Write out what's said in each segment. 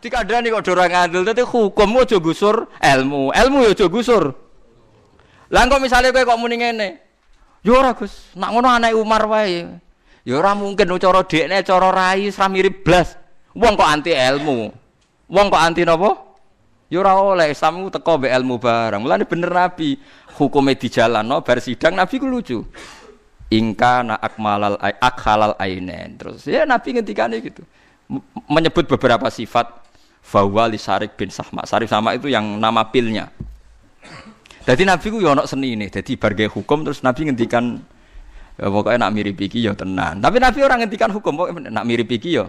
Dikandani kok ora ngandel, dadi hukum aja gusur ilmu ya aja gusur. Lah kok misale kowe kok muni ngene. Ya ora Gus, nak ngono anake Umar wae. Ya ora mungkin cara dekne cara rai ora mirip blas. Wong kok anti ilmu. Wong kok anti napa? Ya ora oleh Islam ku teko mbek ilmu barang. Mulane bener Nabi, hukume dijalanno bar sidang Nabi ku lucu. Ingka na akmalal akhalal ainen. Terus ya Nabi ngendikane gitu. Menyebut beberapa sifat bahwa li Syarif bin Sahma. Syarif sama itu yang nama pilnya. Jadi Nabi ku yo ana senine. Dadi bar gawe hukum terus Nabi ngendikan ya, pokoknya nak mirip iki ya tenan. Tapi Nabi orang ngendikan hukum pokoknya nak mirip iki ya.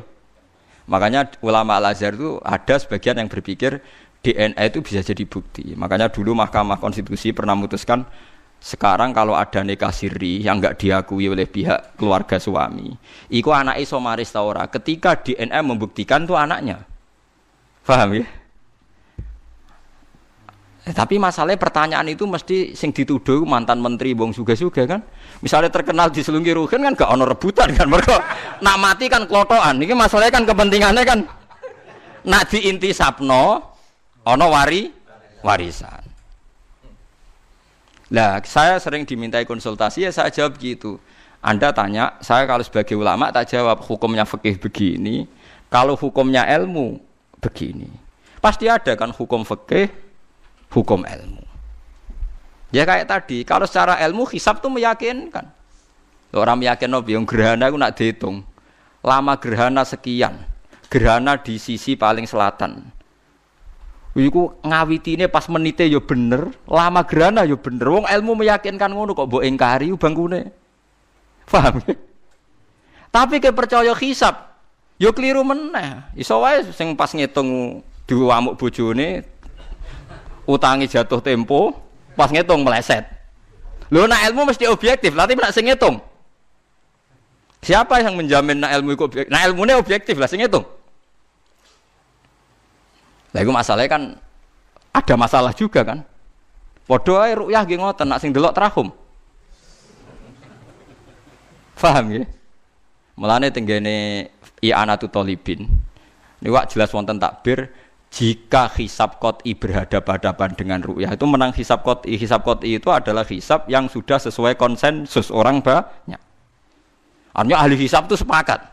Makanya ulama Al-Azhar itu ada sebagian yang berpikir DNA itu bisa jadi bukti. Makanya dulu Mahkamah Konstitusi pernah memutuskan sekarang kalau ada nikah siri yang enggak diakui oleh pihak keluarga suami, iku anak iso maris ta ora ketika DNA membuktikan itu anaknya. Paham ya? Tapi masalahnya pertanyaan itu mesti sing dituduh mantan menteri wong suga-suga kan. Misalnya terkenal diselungi Ruhin kan gak ono rebutan kan. Mergo nak mati kan klotokan. Ini masalahnya kan kepentingannya kan nak diintisapno ono warisan. Lah saya sering dimintai konsultasi ya saya jawab gitu. Anda tanya, saya kalau sebagai ulama tak jawab hukumnya fikih begini, kalau hukumnya ilmu begini. Pasti ada kan hukum fikih, hukum ilmu. Ya kayak tadi, kalau secara ilmu hisab tuh meyakinkan. Orang meyakin yang gerhana itu nak dihitung. Lama gerhana sekian. Gerhana di sisi paling selatan. Iku ngawitine pas menite ya bener, lama gerhana ya bener. Wong ilmu meyakinkan ngono kok mbok ingkari bangkune. Paham? Tapi ke percaya hisab, ya keliru meneh. Iso wae sing pas ngitung diwamuk bojone utangi jatuh tempo, pas ngitung meleset. Lho nak ilmu mesti objektif, tapi nak sing ngitung. Siapa yang menjamin nak ilmu iku objektif? Nah ilmune objektif lah sing ngitung. Lah iku masalahnya kan ada masalah juga kan. Padha ae ru'yah nggih ngoten nak sing delok trahum. Paham nggih? Mulane tenggene i'anatu thalibin. Niku jelas wonten takbir jika hisab qot'i berhadapan-hadapan dengan ru'yah itu menang hisab qot'i. Hisab qot'i itu adalah hisab yang sudah sesuai konsensus orang banyak. Artinya ahli hisab itu sepakat.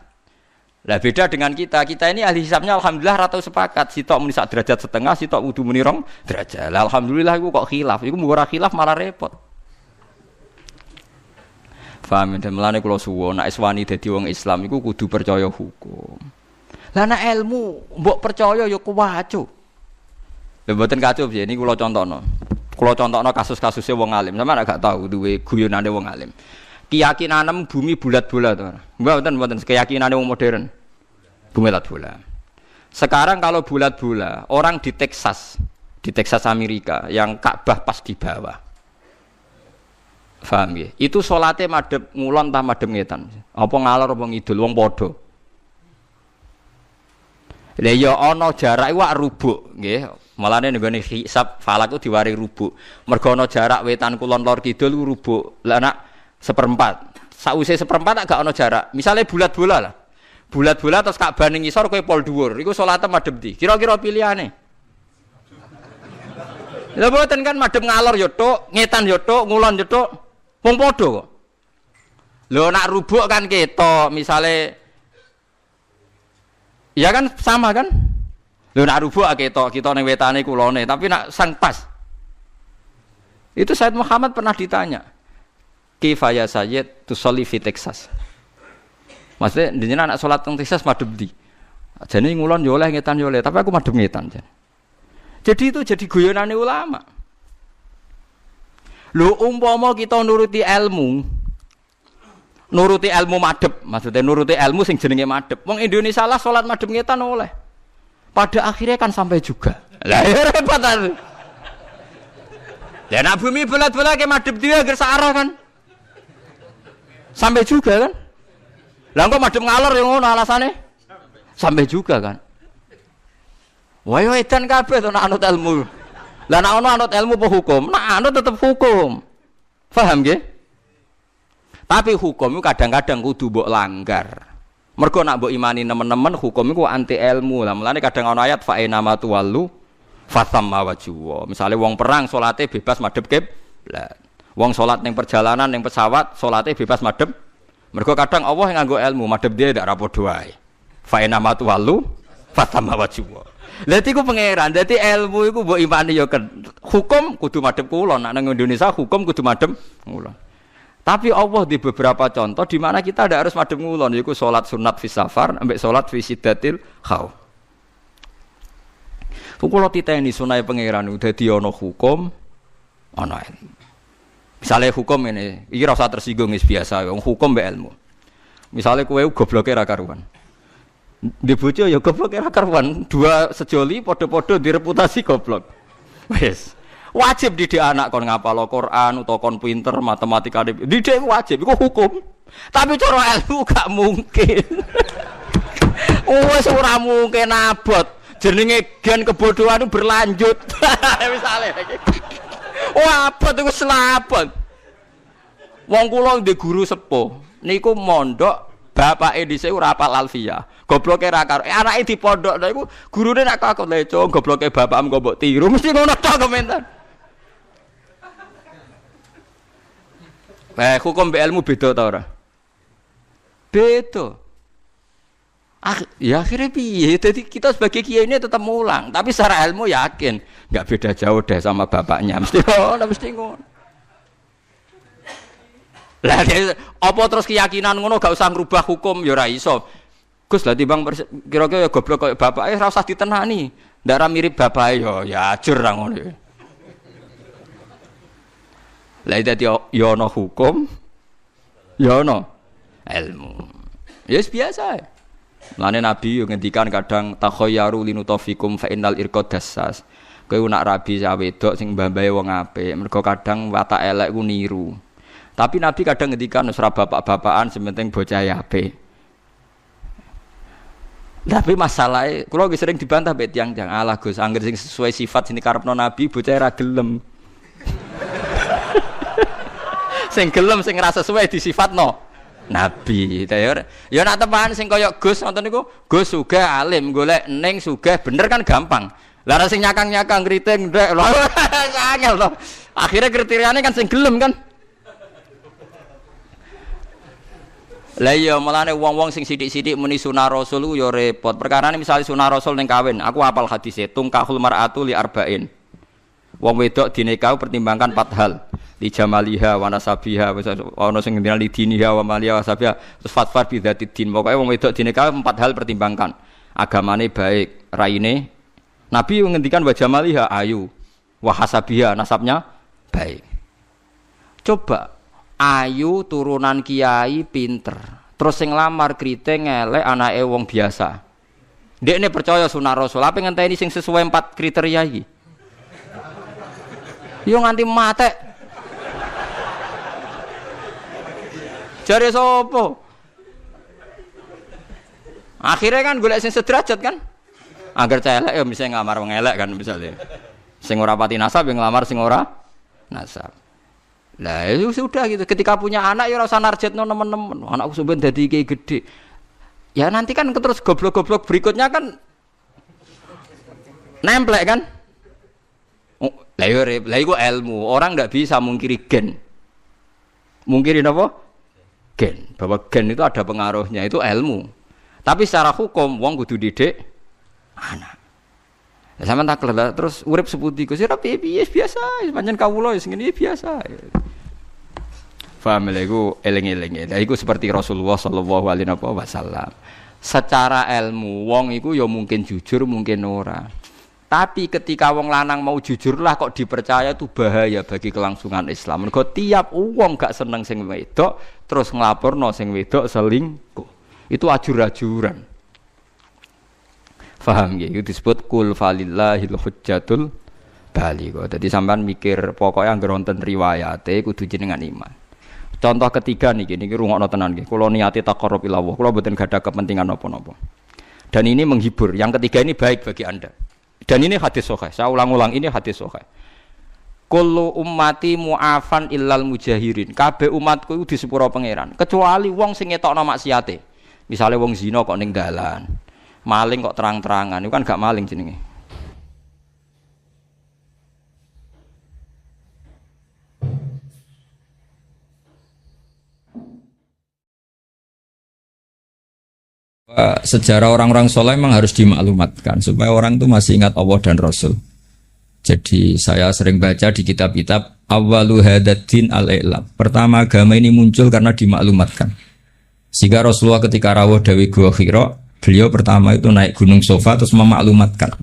Lah beda dengan kita ini ahli hisabnya alhamdulillah rata sepakat. Sitok muni sak derajat setengah, sitok wudu muni rong derajat. Lah alhamdulillah iku kok khilaf. Iku mbok ora khilaf malah repot. Paham ya? Mulane kula suwun nek wani dadi wong Islam iku kudu percaya hukum. Lah nek ilmu mbok percaya ya kuwaco. Lha mboten kacau piye niki kula contohno. Kula contohno kasus-kasusé wong alim. Sampeyan gak tahu duwe guyonane wong alim. Keyakinan bumi bulat-bulat to. Mboten keyakinane wong modern. Bumi bulat-bulat. Sekarang kalau bulat-bulat, orang di Texas Amerika yang Ka'bah pas di bawah. Paham ya? Itu salate madhep ngulon ta madhep ngetan. Apa ngalor apa ngidul wong padha. Lah ya ana jarak iku rubuk nggih. Malane nggone hisab falak ku diwari rubuk. Mergo ana jarak wetan kulon lor kidul ku rubuk. Lah nak seperempat. Sakwise seperempat gak ana jarak. Misale bulat-bulat lah. Bulat-bulat terus Ka'bah ning ngisor kowe pol dhuwur. Iku salate madhep ndi? Kira-kira pilihane. Lha mboten kan madhep ngalor ya tok, ngetan ya tok, ngulon ya tok. Wong padha kok. Lho nak rubuk kan ketok, misale ya kan sama kan? Lho nak rubuk ketok, kita ning wetane kulone, tapi nak sang pas. Itu Said Muhammad pernah ditanya. Kifaya Sayyid tusolli fi Texas. Maksudnya jenengan anak salat teng Texas madhep ndi? Jane ngulon yo oleh ngetan yo oleh, tapi aku madhep ngetan jan. Jadi itu jadi guyonane ulama. Lho umpama kita nuruti ilmu madhep, maksudnya nuruti ilmu sing jenenge madhep. Wong Indonesia lah salat madhep ngetan oleh. Pada akhirnya kan sampai juga. Lah ya repot ta. Ya nak bumi bulat-bulat ke madhep dia agar searah kan. Sampai juga kan? Lah kok madhep ngalor yang ngono alasane? Sampai juga kan? Wah yo edan kabeh to nek anut ilmu. Lah nek ono anut ilmu apa hukum? Nek anut tetep hukum. Paham nggih? Tapi hukum itu kadang-kadang kudu mbok langgar. Mergo nak mbok imani nemen-nemen hukum iku anti ilmu. Lah mulane kadang ana ayat fa inama tuwallu fatamma wajhu. Misale wong perang salate bebas madhep kiblat. Wong salat ning perjalanan ning pesawat salate bebas madhep. Mergo kadang Allah nganggo ilmu madhep dia ndak rapodo wae. Fa inama tuwallu fatamma wajhu. Lah iku pangeran. Dadi ilmu iku mbok imani ya hukum kudu madhep kulon. Nek nang Indonesia hukum kudu madhep kulon. Tapi Allah di beberapa contoh di mana kita tidak harus madhep ngulon, yaitu sholat sunat fi safar, ambek sholat fi siddatil khauf. Kalau titeni sunai pangeran udah diono hukum, ono ilmu. Misalnya hukum ini, iki ora usah tersinggung wis biasa, hukum mbek ilmu. Misalnya kowe gobloke ra karuan. Di bojo ya gobloke ra karuan, dua sejoli padha-padha direputasi goblok. Wis. Wajib didik anak kon ngapalo Quran utawa kon pinter matematika didik wajib iku hukum tapi cara ilmu gak mungkin. Wes ora mungkin abot jenenge gen kebodohan berlanjut. Misale wah abot iku selabot wong kula ndek guru sepuh niku mondok bapake dhisik ora hafal alfiyah gobloke ra karo anake di pondok lha iku gurune nek kok leco gobloke bapakmu kok mbok tiru mesti ngono tok komentar. Hukum ilmu beda ta ora? Beda. Ya akhirnya piye? Jadi kita sebagai kiai ini tetap mulang, tapi secara ilmu yakin enggak beda jauh deh sama bapaknya. Mesti ngono. Lah apa terus keyakinan ngono gak usah ngrubah hukum ya ora iso. Gus lah timbang kira-kira ya goblok koyo bapake ora usah ditenani. Ndak ra mirip bapake ya ajur ra ngono. Lah dadi ya ana hukum ya ana ilmu. Ya biasa. Mulane Nabi yo ngendikan kadang takhayyaru linutafikum fa innal irqad dassas. Kowe nak rabi sak wedok sing mbambahe wong apik, mergo kadang watak elek ku niru. Tapi Nabi kadang ngendikan wis ra bapak-bapakan sementing bocah apik. Tapi masalahnya, kula sering dibantah mbek tiyang-tiyang, alah Gus, angger sing sesuai sifat sing dikarepno Nabi bocah ra gelem. Sing gelem sing ora sesuai disifatno Nabi. Ya nak tepan sing kaya Gus ngoten niku, Gus sugih alim, golek ning sugih bener kan gampang. Lah sing nyakang-nyakang kriting ndek lho angel to. Akhire kriteriane kan sing gelem kan. Lah iya mulane wong-wong sing sithik-sithik muni sunah Rasul ya repot. Perkarane misale sunah Rasul ning kawin, aku hafal hadise tungkahul mar'atu li arba'in. Wong wedok dinikah pertimbangkan 4 hal. Li jamaliha wa nasabiha ana sing ngendina li diniha wa maliha wa sabiha terus fatfar bi dzatid din. Pokoke wong wedok dinikah 4 hal pertimbangkan. Agamane baik, raine. Nabi ngendikan wa jamaliha ayu, wa hasabiha nasabnya baik. Coba ayu turunan kiai pinter. Terus sing lamar kriting elek anake wong biasa. Ndekne percaya sunah Rasul, apa ngenteni sing sesuai 4 kriteria iki? Yo nganti matek. Jare sapa? Akhirnya kan golek sing sederajat kan? Agar celek ya mesti ngamar wong elek kan misalnya. Sing ora pati nasab yang ngelamar sing ora nasab. Lah itu sudah gitu. Ketika punya anak ya ora usah narjetno nemen-nemen. Anakku sampeyan dadi kiai gede. Ya nanti kan terus goblok-goblok berikutnya kan nemplek kan? Lah iku ilmu. Orang ndak bisa mungkiri gen. Mungkirin apa? Gen. Bahwa gen itu ada pengaruhnya, itu ilmu. Tapi secara hukum wong kudu didik anak. Ya sampean tak kelah terus urip sepundi Gus ora piye biasa, pancen kawula wis ngene biasa. Paham lha iku eling-eling. Lah iku seperti Rasulullah sallallahu alaihi wasallam. Secara ilmu wong iku ya mungkin jujur, mungkin ora. Tapi ketika wong lanang mau jujurlah kok dipercaya itu bahaya bagi kelangsungan Islam. Mergo tiap wong gak seneng sing wedok terus nglaporno sing wedok selingkuh. Itu ajur-ajuran. Faham nggih? Itu disebut kul falillahil hujjatul baligha. Dadi sampean mikir pokoke anggere wonten riwayate kudu jenengan iman. Contoh ketiga niki rungokno tenan nggih. Kula niate taqarrub ila Allah. Kula mboten gadah kepentingan napa-napa. Dan ini menghibur. Yang ketiga ini baik bagi Anda. Dan ini hadis sahih. Saya ulang-ulang ini hadis sahih. Kullu ummati mu'afan illal mujahirin. Kabeh umatku iku disepuro pangeran, kecuali wong sing ngetokno maksiate. Misalnya wong zina kok ning dalan, maling kok terang-terangan, itu kan gak maling jenenge. Sejarah orang-orang soleh memang harus dimaklumatkan supaya orang itu masih ingat Allah dan Rasul. Jadi saya sering baca di kitab-kitab awwalu hadaddin al-i'lam. Pertama agama ini muncul karena dimaklumatkan. Sehingga Rasulullah ketika rawuh Dawi Gua Hira, beliau pertama itu naik gunung Sofa terus memaklumatkan.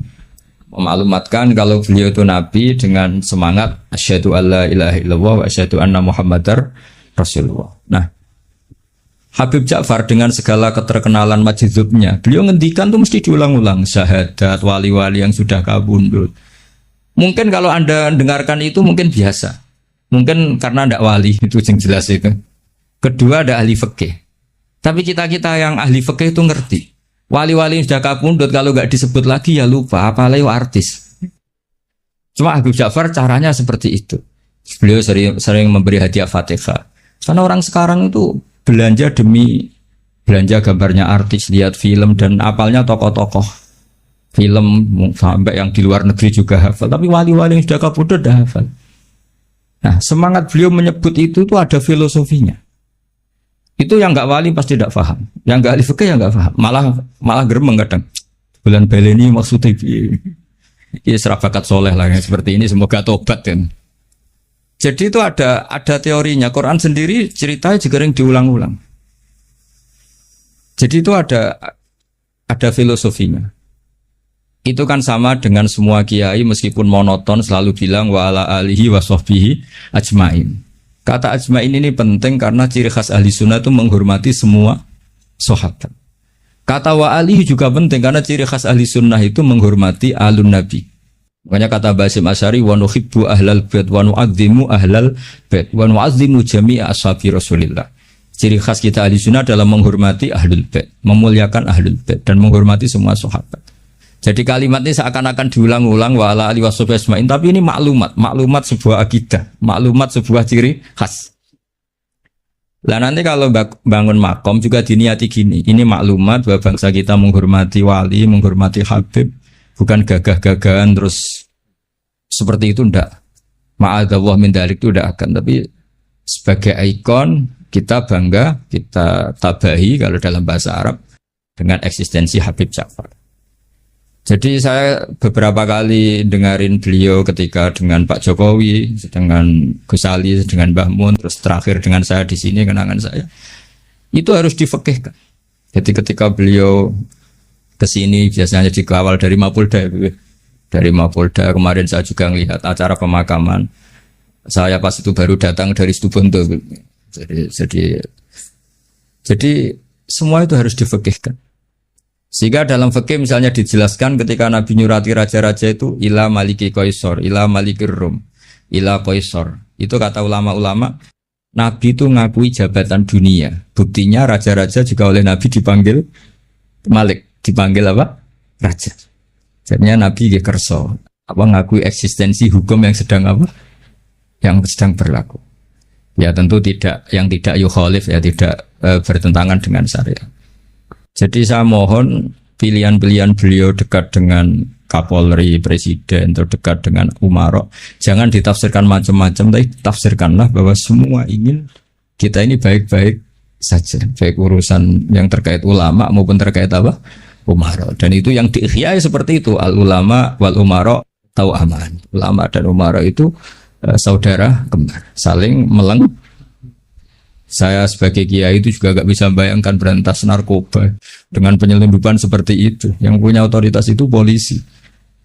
Memaklumatkan kalau beliau itu nabi dengan semangat asyhadu alla ilaha illallah wa asyhadu anna muhammadar rasulullah. Nah, Habib Ja'far dengan segala keterkenalan majdzubnya, beliau ngendikan tuh mesti diulang-ulang syahadat wali-wali yang sudah kabundut. Mungkin kalau Anda dengarkan itu mungkin biasa. Mungkin karena tidak wali, itu yang jelas itu. Kedua ada ahli fikih. Tapi kita-kita yang ahli fikih itu ngerti. Wali-wali yang sudah kabundut kalau nggak disebut lagi ya lupa, apalagi artis. Cuma Habib Ja'far caranya seperti itu. Beliau sering memberi hadiah Fatihah. Karena orang sekarang itu belanja demi belanja gambarnya artis, lihat film dan apalnya tokoh-tokoh film sampai yang di luar negeri juga hafal. Tapi wali-wali yang sudah kabudut dah hafal. Nah, semangat beliau menyebut itu tuh ada filosofinya. Itu yang nggak wali pasti tidak paham, yang nggak ahli fikih yang nggak paham, malah geremeng kadang. Bulan baleni maksudnya ini serabakat soleh lah yang seperti ini, semoga tobat kan. Jadi itu ada teorinya. Quran sendiri ceritanya juga yang diulang-ulang. Jadi itu ada filosofinya. Itu kan sama dengan semua kiai meskipun monoton selalu bilang wa ala alihi wa sahbihi ajmain. Kata ajmain ini penting karena ciri khas ahli sunnah itu menghormati semua sahabat. Kata wa alihi juga penting karena ciri khas ahli sunnah itu menghormati alun nabi. Makanya kata Basim Asy'ari wa nuhibbu ahlal bait wa nu'azzimu ahlal bait wa nu'azzimu jami'a ashabi Rasulillah. Ciri khas kita ahli sunnah adalah menghormati ahlul bait, memuliakan ahlul bait dan menghormati semua sahabat. Jadi kalimat ini seakan-akan diulang-ulang wa ala alihi washabihi ajmain, tapi ini maklumat sebuah akidah, maklumat sebuah ciri khas. Lah nanti kalau bangun makom juga diniati gini, ini maklumat bahwa bangsa kita menghormati wali, menghormati habib, bukan gagah-gagahan terus seperti itu ndak. Ma'adzallah min dzalik itu ndak akan, tapi sebagai ikon kita bangga, kita tabahi kalau dalam bahasa Arab dengan eksistensi Habib Ja'far. Jadi saya beberapa kali dengarin beliau ketika dengan Pak Jokowi, dengan Gus Ali, dengan Mbah Mun, terus terakhir dengan saya di sini kenangan saya. Itu harus difekihkan. Jadi ketika beliau kesini biasanya dikawal dari Mapolda. Dari Mapolda kemarin saya juga melihat acara pemakaman. Saya pas itu baru datang dari Situbondo. Jadi semua itu harus difekihkan. Sehingga dalam fikih misalnya dijelaskan ketika Nabi nyurati raja-raja itu ila maliki qaisar, ila malikir rum, ila qaisar. Itu kata ulama-ulama, Nabi itu ngakui jabatan dunia. Buktinya raja-raja juga oleh Nabi dipanggil malik, dipanggil apa? Raja. Jadinya Nabi kerso, ngakui eksistensi hukum yang sedang apa? Yang sedang berlaku. Ya tentu tidak, yang tidak yukhalif, ya tidak bertentangan dengan syariat. Jadi saya mohon pilihan-pilihan beliau dekat dengan Kapolri, Presiden, atau dekat dengan Umarok, jangan ditafsirkan macam-macam, tapi tafsirkanlah bahwa semua ingin kita ini baik-baik saja, baik urusan yang terkait ulama maupun terkait apa? Umarok. Dan itu yang diihyai seperti itu, al-ulama wal umarok tau aman. Ulama dan umarok itu saudara kembar, saling melengkapi. Saya sebagai kiai itu juga gak bisa bayangkan berantas narkoba dengan penyelundupan seperti itu. Yang punya otoritas itu polisi.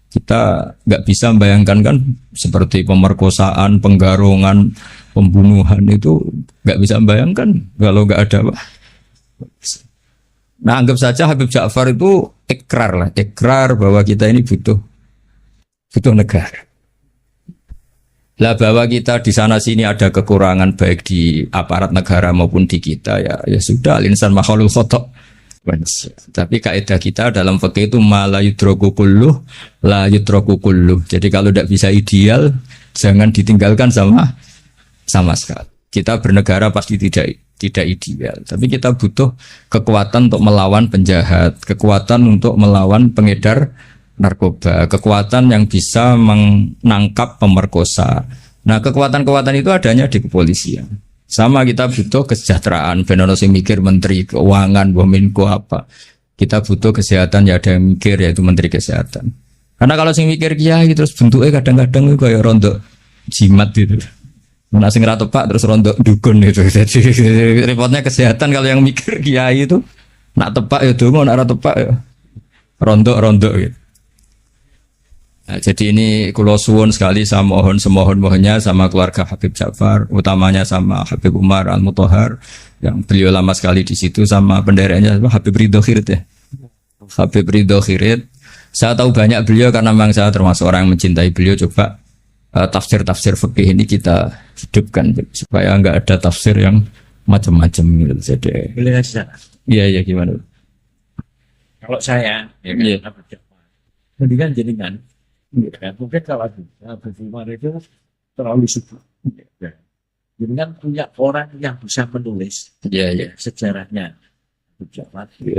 Kita gak bisa bayangkan kan seperti pemerkosaan, penggarungan, pembunuhan itu gak bisa bayangkan kalau gak ada apa. Nah anggap saja Habib Ja'far itu ikrar bahwa kita ini butuh negara. Lah bahwa kita di sana sini ada kekurangan baik di aparat negara maupun di kita ya sudah al-insan makhluk khata'. Tapi kaidah kita dalam fikih itu la yudraku kulluh la yudraku kulluh. Jadi kalau tidak bisa ideal jangan ditinggalkan sama sekali. Kita bernegara pasti tidak tidak ideal. Tapi kita butuh kekuatan untuk melawan penjahat, kekuatan untuk melawan pengedar narkoba, kekuatan yang bisa menangkap pemerkosa. Nah, kekuatan-kekuatan itu adanya di kepolisian. Sama kita butuh kesejahteraan, ben ono sing mikir menteri keuangan, Menko apa. Kita butuh kesehatan, ya ada yang mikir yaitu menteri kesehatan. Karena kalau sing mikir kiai terus bentuknya kadang-kadang itu kayak rondo jimat gitu. Nah, sing ra tepak terus rondo dukun itu. Jadi repotnya kesehatan kalau yang mikir kiai itu nak tepak ya dongo, nak ra tepak ya rondo gitu. Nah, jadi ini kula suwun sekali, saya mohon semohon-mohonnya sama keluarga Habib Ja'far, utamanya sama Habib Umar Al-Mutahhar yang beliau lama sekali di situ, sama pendereknya Habib Ridho Khirit ya. Habib Ridho Khirit. Saya tahu banyak beliau karena memang saya termasuk orang yang mencintai beliau. Coba tafsir-tafsir fikih ini kita hidupkan supaya enggak ada tafsir yang macam-macam gitu. Jadi boleh saja. Iya gimana? Kalau saya mendingan jenengan. Mungkin kalau Umar itu terlalu sibuk. Jenengan punya orang yang bisa menulis sejarahnya.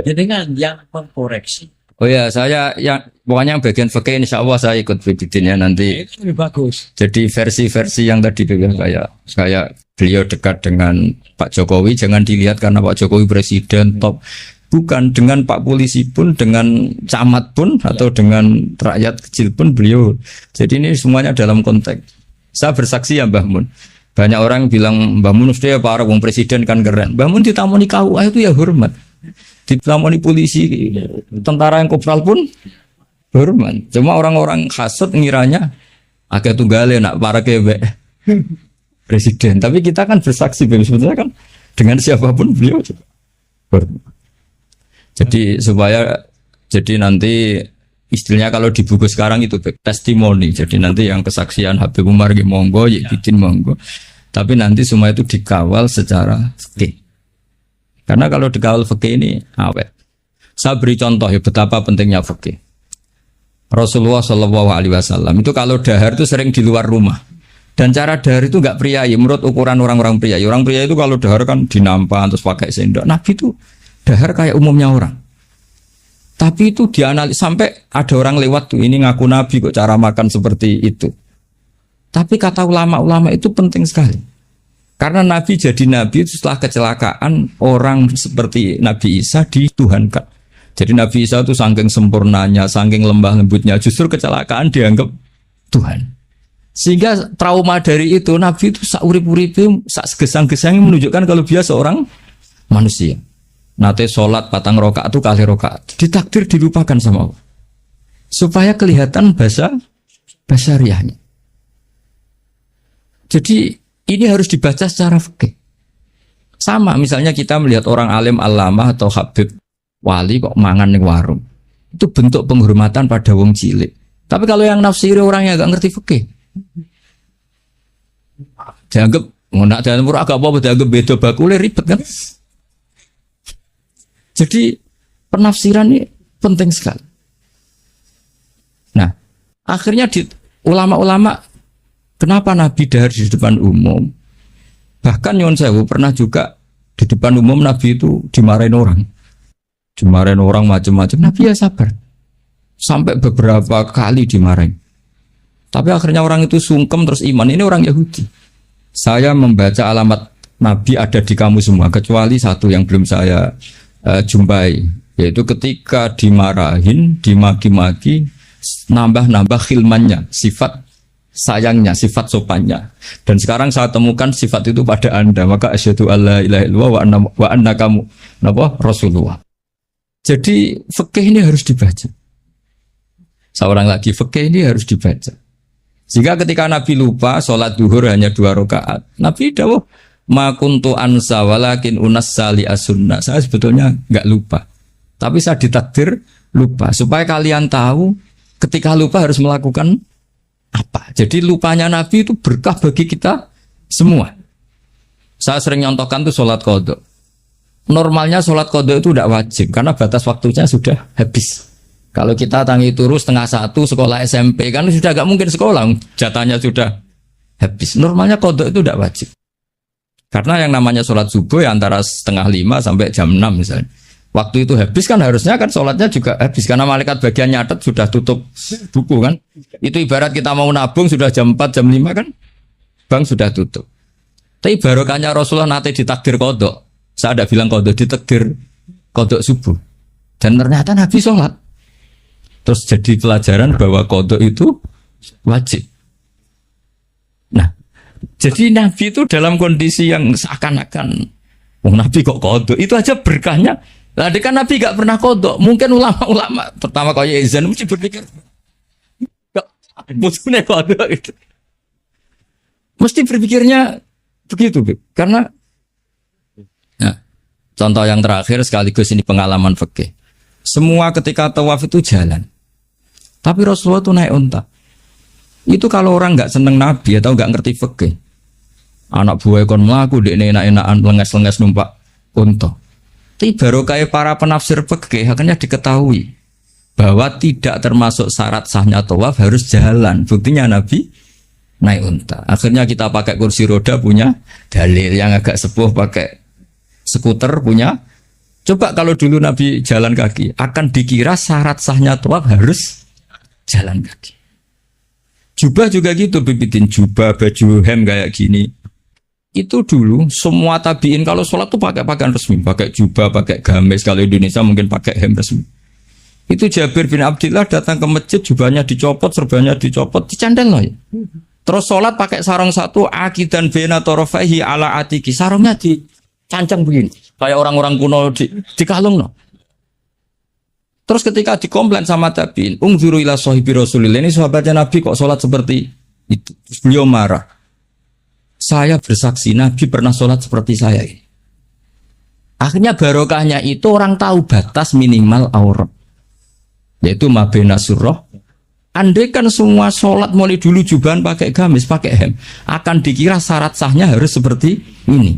Jenengan yang mengkoreksi. Oh ya, saya yang pokoknya yang bagian fikih insya Allah saya ikut bikinnya nanti. Itu lebih bagus. Jadi versi-versi yang tadi kayak beliau dekat dengan Pak Jokowi, jangan dilihat karena Pak Jokowi presiden top, bukan dengan Pak polisi pun, dengan camat pun atau dengan rakyat kecil pun beliau. Jadi ini semuanya dalam konteks. Saya bersaksi ya Mbah Mun. Banyak orang bilang Mbah Mun sudah para wong presiden kan keren. Mbah Mun ditamoni KUA itu ya hormat. Ditamoni polisi, tentara yang kopral pun hormat. Cuma orang-orang hasut ngiranya agak tunggalnya nak para kebek presiden. Tapi kita kan bersaksi sebetulnya kan dengan siapapun beliau juga hormat. Jadi jadi nanti istilahnya kalau di buku sekarang itu testimoni. Jadi nanti yang kesaksian Habib Umar monggo, Yedidin monggo. Tapi nanti semua itu dikawal secara fikih. Karena kalau dikawal fikih ini awet. Saya beri contoh ya betapa pentingnya fikih. Rasulullah SAW itu kalau dahar itu sering di luar rumah. Dan cara dahar itu enggak priayi menurut ukuran orang-orang priayi. Orang priayi itu kalau dahar kan dinampan terus pakai sendok. Nabi itu dahar kayak umumnya orang. Tapi itu dianalisis sampai ada orang lewat tuh ini ngaku Nabi kok cara makan seperti itu. Tapi kata ulama-ulama itu penting sekali. Karena Nabi jadi Nabi itu setelah kecelakaan orang seperti Nabi Isa dituhankan. Jadi Nabi Isa itu saking sempurnanya, saking lembah lembutnya, justru kecelakaan dianggap Tuhan. Sehingga trauma dari itu Nabi itu sak urip-uripe, sak gesang-gesangnya menunjukkan kalau dia seorang manusia. Nate sholat patang rokaat itu kali rokaat. Ditakdir dilupakan sama Allah. Supaya kelihatan basariahnya. Jadi ini harus dibaca secara fikih. Sama misalnya kita melihat orang alim allamah atau habib wali kok mangan di warung. Itu bentuk penghormatan pada wong cilik. Tapi kalau yang nafsiri orang yang gak ngerti fikih, dianggap ngonak dan murah agak apa dianggap beda bakule ribet kan. Jadi penafsiran ini penting sekali. Nah, akhirnya ulama-ulama kenapa Nabi dahar di depan umum? Bahkan Nyon Sewu pernah juga di depan umum Nabi itu dimarahin orang. Dimarahin orang macam-macam. Nabi ya sabar. Sampai beberapa kali dimarahin. Tapi akhirnya orang itu sungkem terus iman. Ini orang Yahudi. Saya membaca alamat Nabi ada di kamu semua. Kecuali satu yang belum saya jumpai. Yaitu ketika dimarahin, dimaki-maki, nambah-nambah khilmannya. Sifat sayangnya, sifat sopannya. Dan sekarang saya temukan sifat itu pada Anda. Maka asyhadu alla ilaha illallah wa anna kamu Rasulullah. Jadi fikih ini harus dibaca. Seorang lagi fikih ini harus dibaca. Sehingga ketika Nabi lupa sholat duhur hanya 2 rakaat, Nabi dawuh ma kuntu ansa walakin unassali as-sunnah. Saya sebetulnya enggak lupa. Tapi saya ditakdir lupa supaya kalian tahu ketika lupa harus melakukan apa. Jadi lupanya Nabi itu berkah bagi kita semua. Saya sering nyontohkan tuh sholat qadha. Normalnya sholat qadha itu tidak wajib karena batas waktunya sudah habis. Kalau kita tangi turu 12:30 sekolah SMP kan sudah agak mungkin sekolah, jatahnya sudah habis. Normalnya qadha itu tidak wajib. Karena yang namanya sholat subuh ya antara 4:30 sampai jam 6 misalnya. Waktu itu habis kan harusnya kan sholatnya juga habis. Karena malaikat bagian nyatet sudah tutup buku kan. Itu ibarat kita mau nabung sudah jam 4, jam 5 kan. Bank sudah tutup. Tapi barokahnya Rasulullah nanti ditakdir kodok. Saya ada bilang kodok, ditakdir kodok subuh. Dan ternyata Nabi sholat. Terus jadi pelajaran bahwa kodok itu wajib. Nah, jadi Nabi itu dalam kondisi yang seakan-akan Nabi kok kodok, itu aja berkahnya. Lah kan Nabi gak pernah kodok. Mungkin ulama-ulama pertama kali izin mesti berpikir musuhnya kodok itu. Mesti berpikirnya begitu, Bib. Karena contoh yang terakhir sekaligus ini pengalaman fikih. Semua ketika tawaf itu jalan. Tapi Rasulullah itu naik unta. Itu kalau orang nggak seneng Nabi atau nggak ngerti fikih. Anak buah kon mlaku dekne enak-enakan lenges-lenges numpak unta. Tapi barokah para penafsir fikih akhirnya diketahui bahwa tidak termasuk syarat sahnya tawaf harus jalan. Buktinya Nabi naik unta. Akhirnya kita pakai kursi roda punya dalil, yang agak sepuh pakai skuter punya. Coba kalau dulu Nabi jalan kaki, akan dikira syarat sahnya tawaf harus jalan kaki. Jubah juga gitu, bibitin jubah, baju hem kayak gini. Itu dulu semua tabiin kalau sholat tuh pakai pakaian resmi, pakai jubah, pakai gamis. Kalau Indonesia mungkin pakai hem resmi. Itu Jabir bin Abdillah datang ke masjid, jubahnya dicopot, serbannya dicopot, dicandel loh ya. Terus sholat pakai sarung satu, akidan bena torofaihi ala atiki. Sarungnya dicancang begini, kayak orang-orang kuno di kalung loh. Terus ketika dikomplain sama tabiin, ungzuru ila sahibi Rasulillah, ini sahabatnya Nabi kok sholat seperti itu. Beliau marah. Saya bersaksi Nabi pernah sholat seperti saya ini. Akhirnya barokahnya itu orang tahu batas minimal aurat, yaitu mabena surah. Andai kan semua sholat mulai dulu jubahan pakai gamis, pakai hem, akan dikira syarat sahnya harus seperti ini.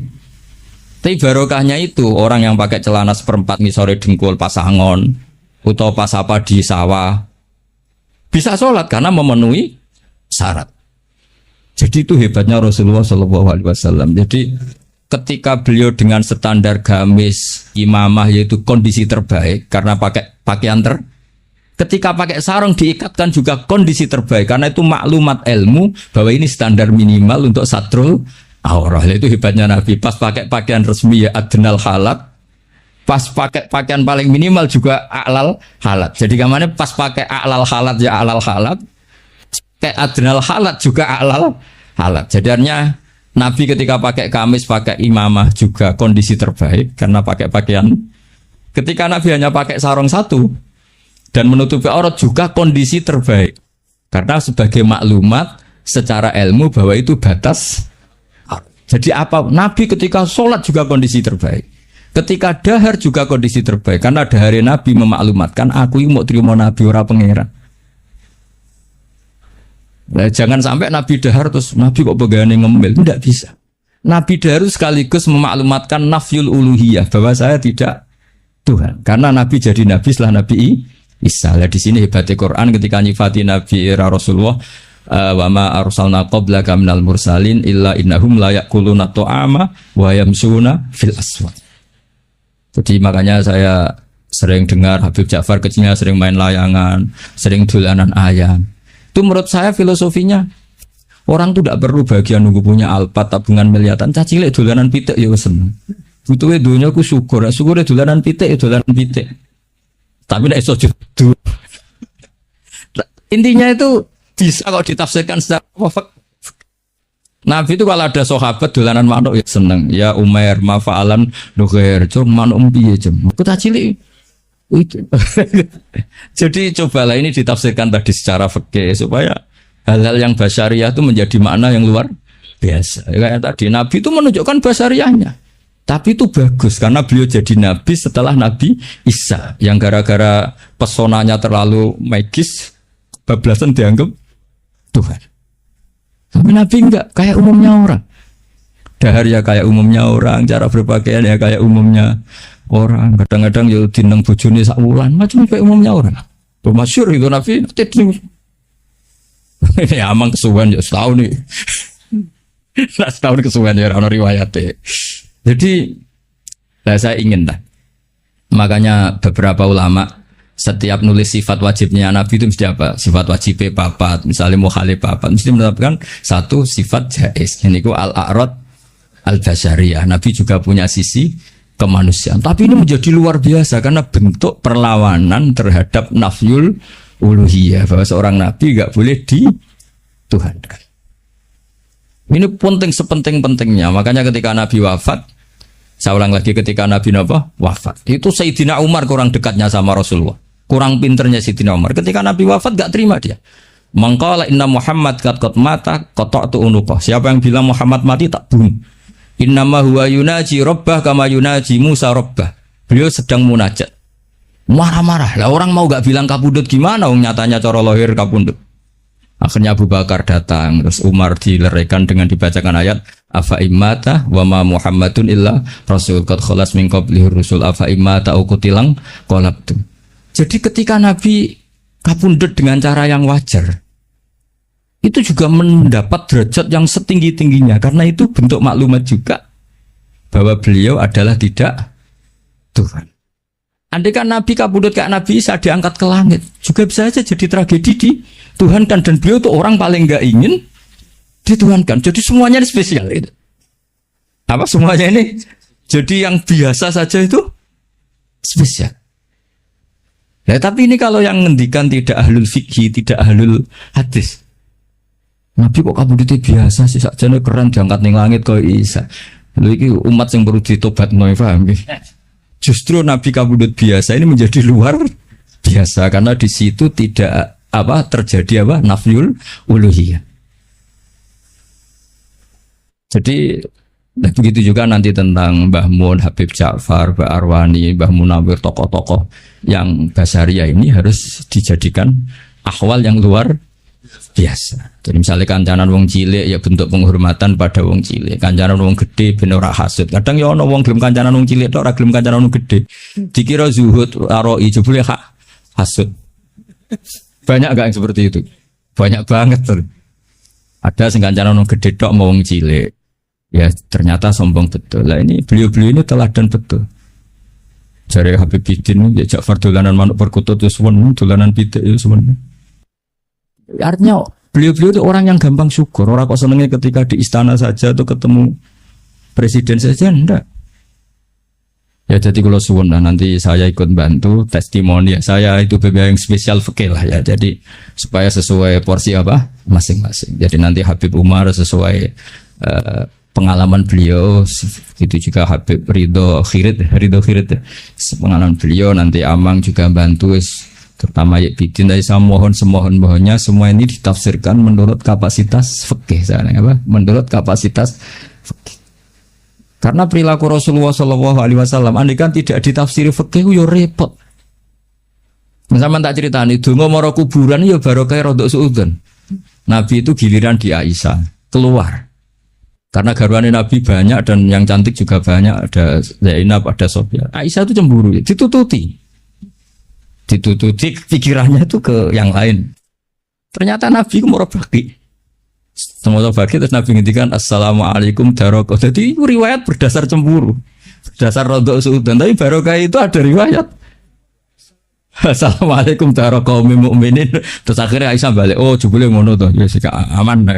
Tapi barokahnya itu orang yang pakai celana seperempat ngisore dengkul pasangon atau pas apa di sawah bisa sholat karena memenuhi syarat. Jadi itu hebatnya Rasulullah SAW. Jadi ketika beliau dengan standar gamis imamah yaitu kondisi terbaik karena pakai pakaian ketika pakai sarung diikatkan juga kondisi terbaik karena itu maklumat ilmu bahwa ini standar minimal untuk satrul aurah. Itu hebatnya Nabi. Pas pakai pakaian resmi ya adnal halat, pas pakai pakaian paling minimal juga a'lal halat. Jadi kemana pas pakai a'lal halat ya a'lal halat, kayak adnal halat juga a'lal halat. Jadinya Nabi ketika pakai kamis, pakai imamah juga kondisi terbaik karena pakai pakaian. Ketika Nabi hanya pakai sarung satu dan menutupi aurat juga kondisi terbaik karena sebagai maklumat secara ilmu bahwa itu batas. Jadi apa? Nabi ketika sholat juga kondisi terbaik, ketika dahar juga kondisi terbaik karena dahar Nabi memaklumatkan aku ini mau terima Nabi ora pangeran. Nah, jangan sampai Nabi dahar terus Nabi kok begani ngemil, tidak bisa. Nabi dahar sekaligus memaklumatkan nafyul uluhiyah bahwa saya tidak Tuhan karena Nabi jadi Nabi setelah Nabi Isa. Nah, di sini hebatnya Quran ketika nyifati Nabi era Rasulullah, wa ma arsalna qablaka minal mursalin illa innahum la yaquluna ta'ama wa yamsuna fil aswaq. Jadi makanya saya sering dengar Habib Ja'far kecilnya sering main layangan, sering dolanan ayam. Itu menurut saya filosofinya orang tuh tidak perlu bagian nunggu punya alpat tabungan miliaran, cacile dolanan pitik ya seneng. Butuhe donya ku syukur dolanan pitik ya dolanan pitik. Tapi nek iso judu. Intinya itu bisa kok ditafsirkan secara Nabi itu kalau ada sahabat dolanan manuk ya seneng. Ya Umair mafa'alan nughair, cung manuk piye jem. Ku tak cilik itu. Jadi cobalah ini ditafsirkan tadi secara fikih supaya hal-hal yang basyariah itu menjadi makna yang luar biasa. Kayak tadi Nabi itu menunjukkan basyariahnya. Tapi itu bagus karena beliau jadi Nabi setelah Nabi Isa yang gara-gara pesonanya terlalu magis, bablasan dianggap Tuhan. Tapi Nabi enggak kayak umumnya orang. Dahar ya kayak umumnya orang, cara berpakaian ya kayak umumnya orang. Kadang-kadang ya dineng bojone sak wulan, macam kayak umumnya orang. Masyhur itu Nabi. Ya amang kesuwen ya setahun nih. Nah, setahun kesuwen ya ono riwayate. Jadi saya ingin lah. Makanya beberapa ulama setiap nulis sifat wajibnya Nabi itu mesti apa? Sifat wajibnya papat, misalnya mukhalif papat, mesti menetapkan satu sifat jaiz. Ini ku al-a'rad al-basyariyah. Nabi juga punya sisi kemanusiaan. Tapi ini menjadi luar biasa karena bentuk perlawanan terhadap nafyul uluhiyah, bahwa seorang nabi enggak boleh dituhankan. Ini penting sepenting-pentingnya. Makanya ketika Nabi wafat, saya ulang lagi, ketika Nabi wafat, itu Sayyidina Umar kurang dekatnya sama Rasulullah, kurang pinternya Sayyidina Umar. Ketika Nabi wafat gak terima dia. Mangkala inna Muhammad qad mata qata'tu unuqah. Siapa yang bilang Muhammad mati tak bunuh. Innama huwa yunaji rabbah kama yunaji Musa rabbah. Beliau sedang munajat. Marah-marah. Lah orang mau gak bilang kabudut gimana? Nyatanya cara lahir kabudut. Akhirnya Abu Bakar datang, terus Umar dileraikan dengan dibacakan ayat afa immata wa ma Muhammadun illa rasul qad khalas min qablihi rusul afa immata au qutilang qalabtum. Jadi ketika Nabi kapundhut dengan cara yang wajar, itu juga mendapat derajat yang setinggi-tingginya karena itu bentuk maklumat juga bahwa beliau adalah tidak Tuhan. Andai kan Nabi kabudut kayak Nabi Isa diangkat ke langit, juga bisa saja jadi tragedi di Tuhankan, dan beliau itu orang paling nggak ingin dituhankan. Jadi semuanya ini spesial itu. Apa semuanya ini? Jadi yang biasa saja itu spesial. Nah, tapi ini kalau yang ngendikan tidak ahlul fikih, tidak ahlul hadis. Nabi kok kabudutnya biasa sih, sakjane keren diangkat ning langit kok Isa. Lha iki umat yang perlu ditobatno, paham nggih? Justru Nabi kabudut biasa ini menjadi luar biasa karena di situ tidak terjadi nafyul uluhiyah. Jadi begitu juga nanti tentang Mbah Mun, Habib Ja'far, Mbah Arwani, Mbah Munawir, tokoh-tokoh yang basaria ini harus dijadikan ahwal yang luar biasa. Jadi misalnya kancanan wong cilik ya bentuk penghormatan pada wong cilik, kancanan wong gede ben ora hasud. Kadang ya ana wong gelem kancanan wong cilik tok ora gelem kancanan wong gede. Dikira zuhud aroi jebule hasud. Banyak gak yang seperti itu? Banyak banget tuh. Ada sing kancanan wong gede tok mau wong cilik. Ya ternyata sombong betul. Lah ini beliau-beliau ini teladan betul. Jare Habib Bidin ya Ja'far dolanan manuk perkutut itu suwen, dolanan pitik itu suwen. Artinya beliau-beliau itu orang yang gampang syukur. Orang kok senengnya ketika di istana saja atau ketemu presiden saja, enggak. Ya jadi kalau suwun lah, nanti saya ikut bantu testimoni ya. Saya itu yang spesial fikih lah ya. Jadi supaya sesuai porsi masing-masing. Jadi nanti Habib Umar sesuai pengalaman beliau, itu juga Habib Ridho Khirit pengalaman beliau, nanti Amang juga bantu, terutama ya Bidin. Saya semohonnya semua ini ditafsirkan menurut kapasitas fikih menurut kapasitas fikih. Karena perilaku Rasulullah SAW, andai kan tidak ditafsiri fikih, yo repot. Misalnya tak ceritani, donga mara kuburan yo barokah rodok suudzon. Nabi itu giliran di Aisyah keluar. Karena garwane Nabi banyak dan yang cantik juga banyak, ada Zainab, ada Sofia. Aisyah itu cemburu, ditututi pikirannya itu ke yang lain. Ternyata Nabi itu mau bagi. Semua bagi terus Nabi ngintikan assalamualaikum daroko. Jadi itu riwayat berdasar cemburu, berdasar rodok suudzon, tapi barokah itu ada riwayat assalamualaikum daroko mukminin. Terus akhirnya Aisyah balik, oh jebule ngono to, ya sik aman.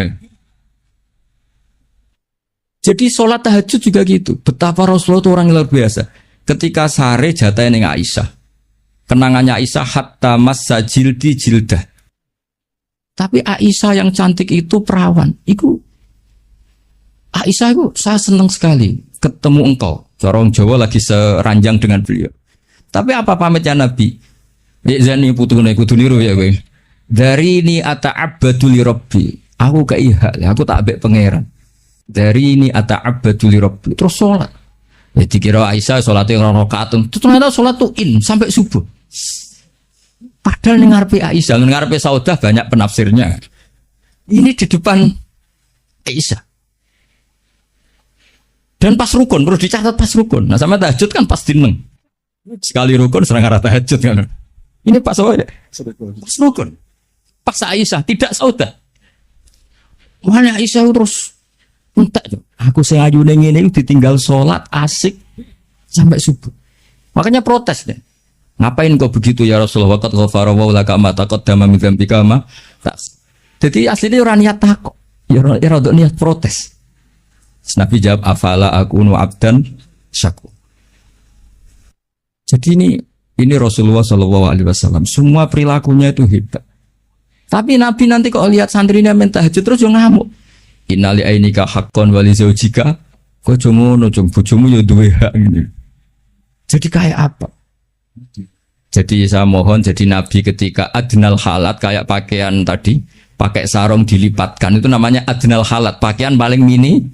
Jadi sholat tahajud juga gitu. Betapa Rasulullah itu orang yang luar biasa. Ketika sare jatah ning Aisyah, kenangannya Aisyah hatta massa jildi jildah. Tapi Aisyah yang cantik itu perawan. Aisyah itu saya senang sekali ketemu engkau. Orang Jawa lagi seranjang dengan beliau. Tapi apa pamitnya Nabi? Zani putune kudu niru ya kowe. Dari ini ata'abbadu li rabbi. Aku keiha, aku tak ambek pangeran. Dari ini ata'abbadu li rabbi. Terus sholat. Ya dikira Aisyah sholatnya rakaat. Ternyata sholat tuh sampai subuh. Padahal ngarepe Aisyah, ngarepe Saudah banyak penafsirnya. Ini di depan Aisyah. Dan pas rukun, perlu dicatat pas rukun. Nah sama tahajud kan pas dineng. Sekali rukun serang arah tahajud kan. Ini pas apa ya? Pas rukun. Pas Aisyah, tidak Saudah. Mana Aisyah terus Entek yo. Aku sing ayune ngene iki ditinggal salat asik sampai subuh. Makanya protes deh. Ngapain kok begitu ya Rasulullah? Qad ghafara wa laka ma taqaddama min dzambika ma. Jadi aslinya ora niat takok. Ya ora niat protes. Nabi jawab afala akunu abdan syakur. Jadi ini Rasulullah Shallallahu Alaihi Wasallam. Semua perilakunya itu hebat. Tapi Nabi nanti kalau lihat santrinya minta tahajud terus yang ngamuk. Innali ainika haqqan wali zaujika. Kok ngono cung bojomu yo duwe hak ngene. Jadi kayak apa? Jadi saya mohon jadi Nabi ketika adnal halat kayak pakaian tadi, pakai sarung dilipatkan itu namanya adnal halat, pakaian paling mini.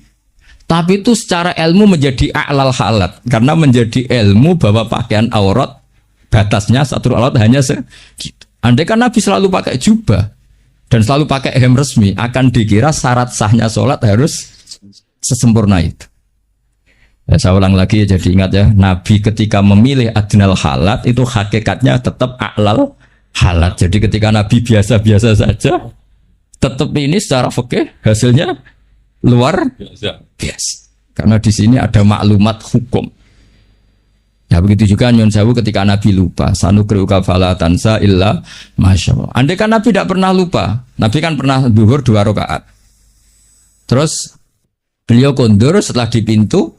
Tapi itu secara ilmu menjadi a'lal halat karena menjadi ilmu bahwa pakaian aurat batasnya satu aurat hanya segitu. Andai kan Nabi selalu pakai jubah dan selalu pakai hem resmi, akan dikira syarat sahnya sholat harus sesempurna itu. Ya, saya ulang lagi ya, jadi ingat ya, Nabi ketika memilih adnal halat itu hakikatnya tetap a'lal halat. Jadi ketika Nabi biasa-biasa saja, tetap ini secara fikih hasilnya luar biasa. Karena di sini ada maklumat hukum. Ya begitu juga nyun sewu ketika Nabi lupa, sanukriuka fala tansa illa masyaallah. Andai kan Nabi tidak pernah lupa, Nabi kan pernah zuhur 2 rakaat. Terus beliau kondur setelah di pintu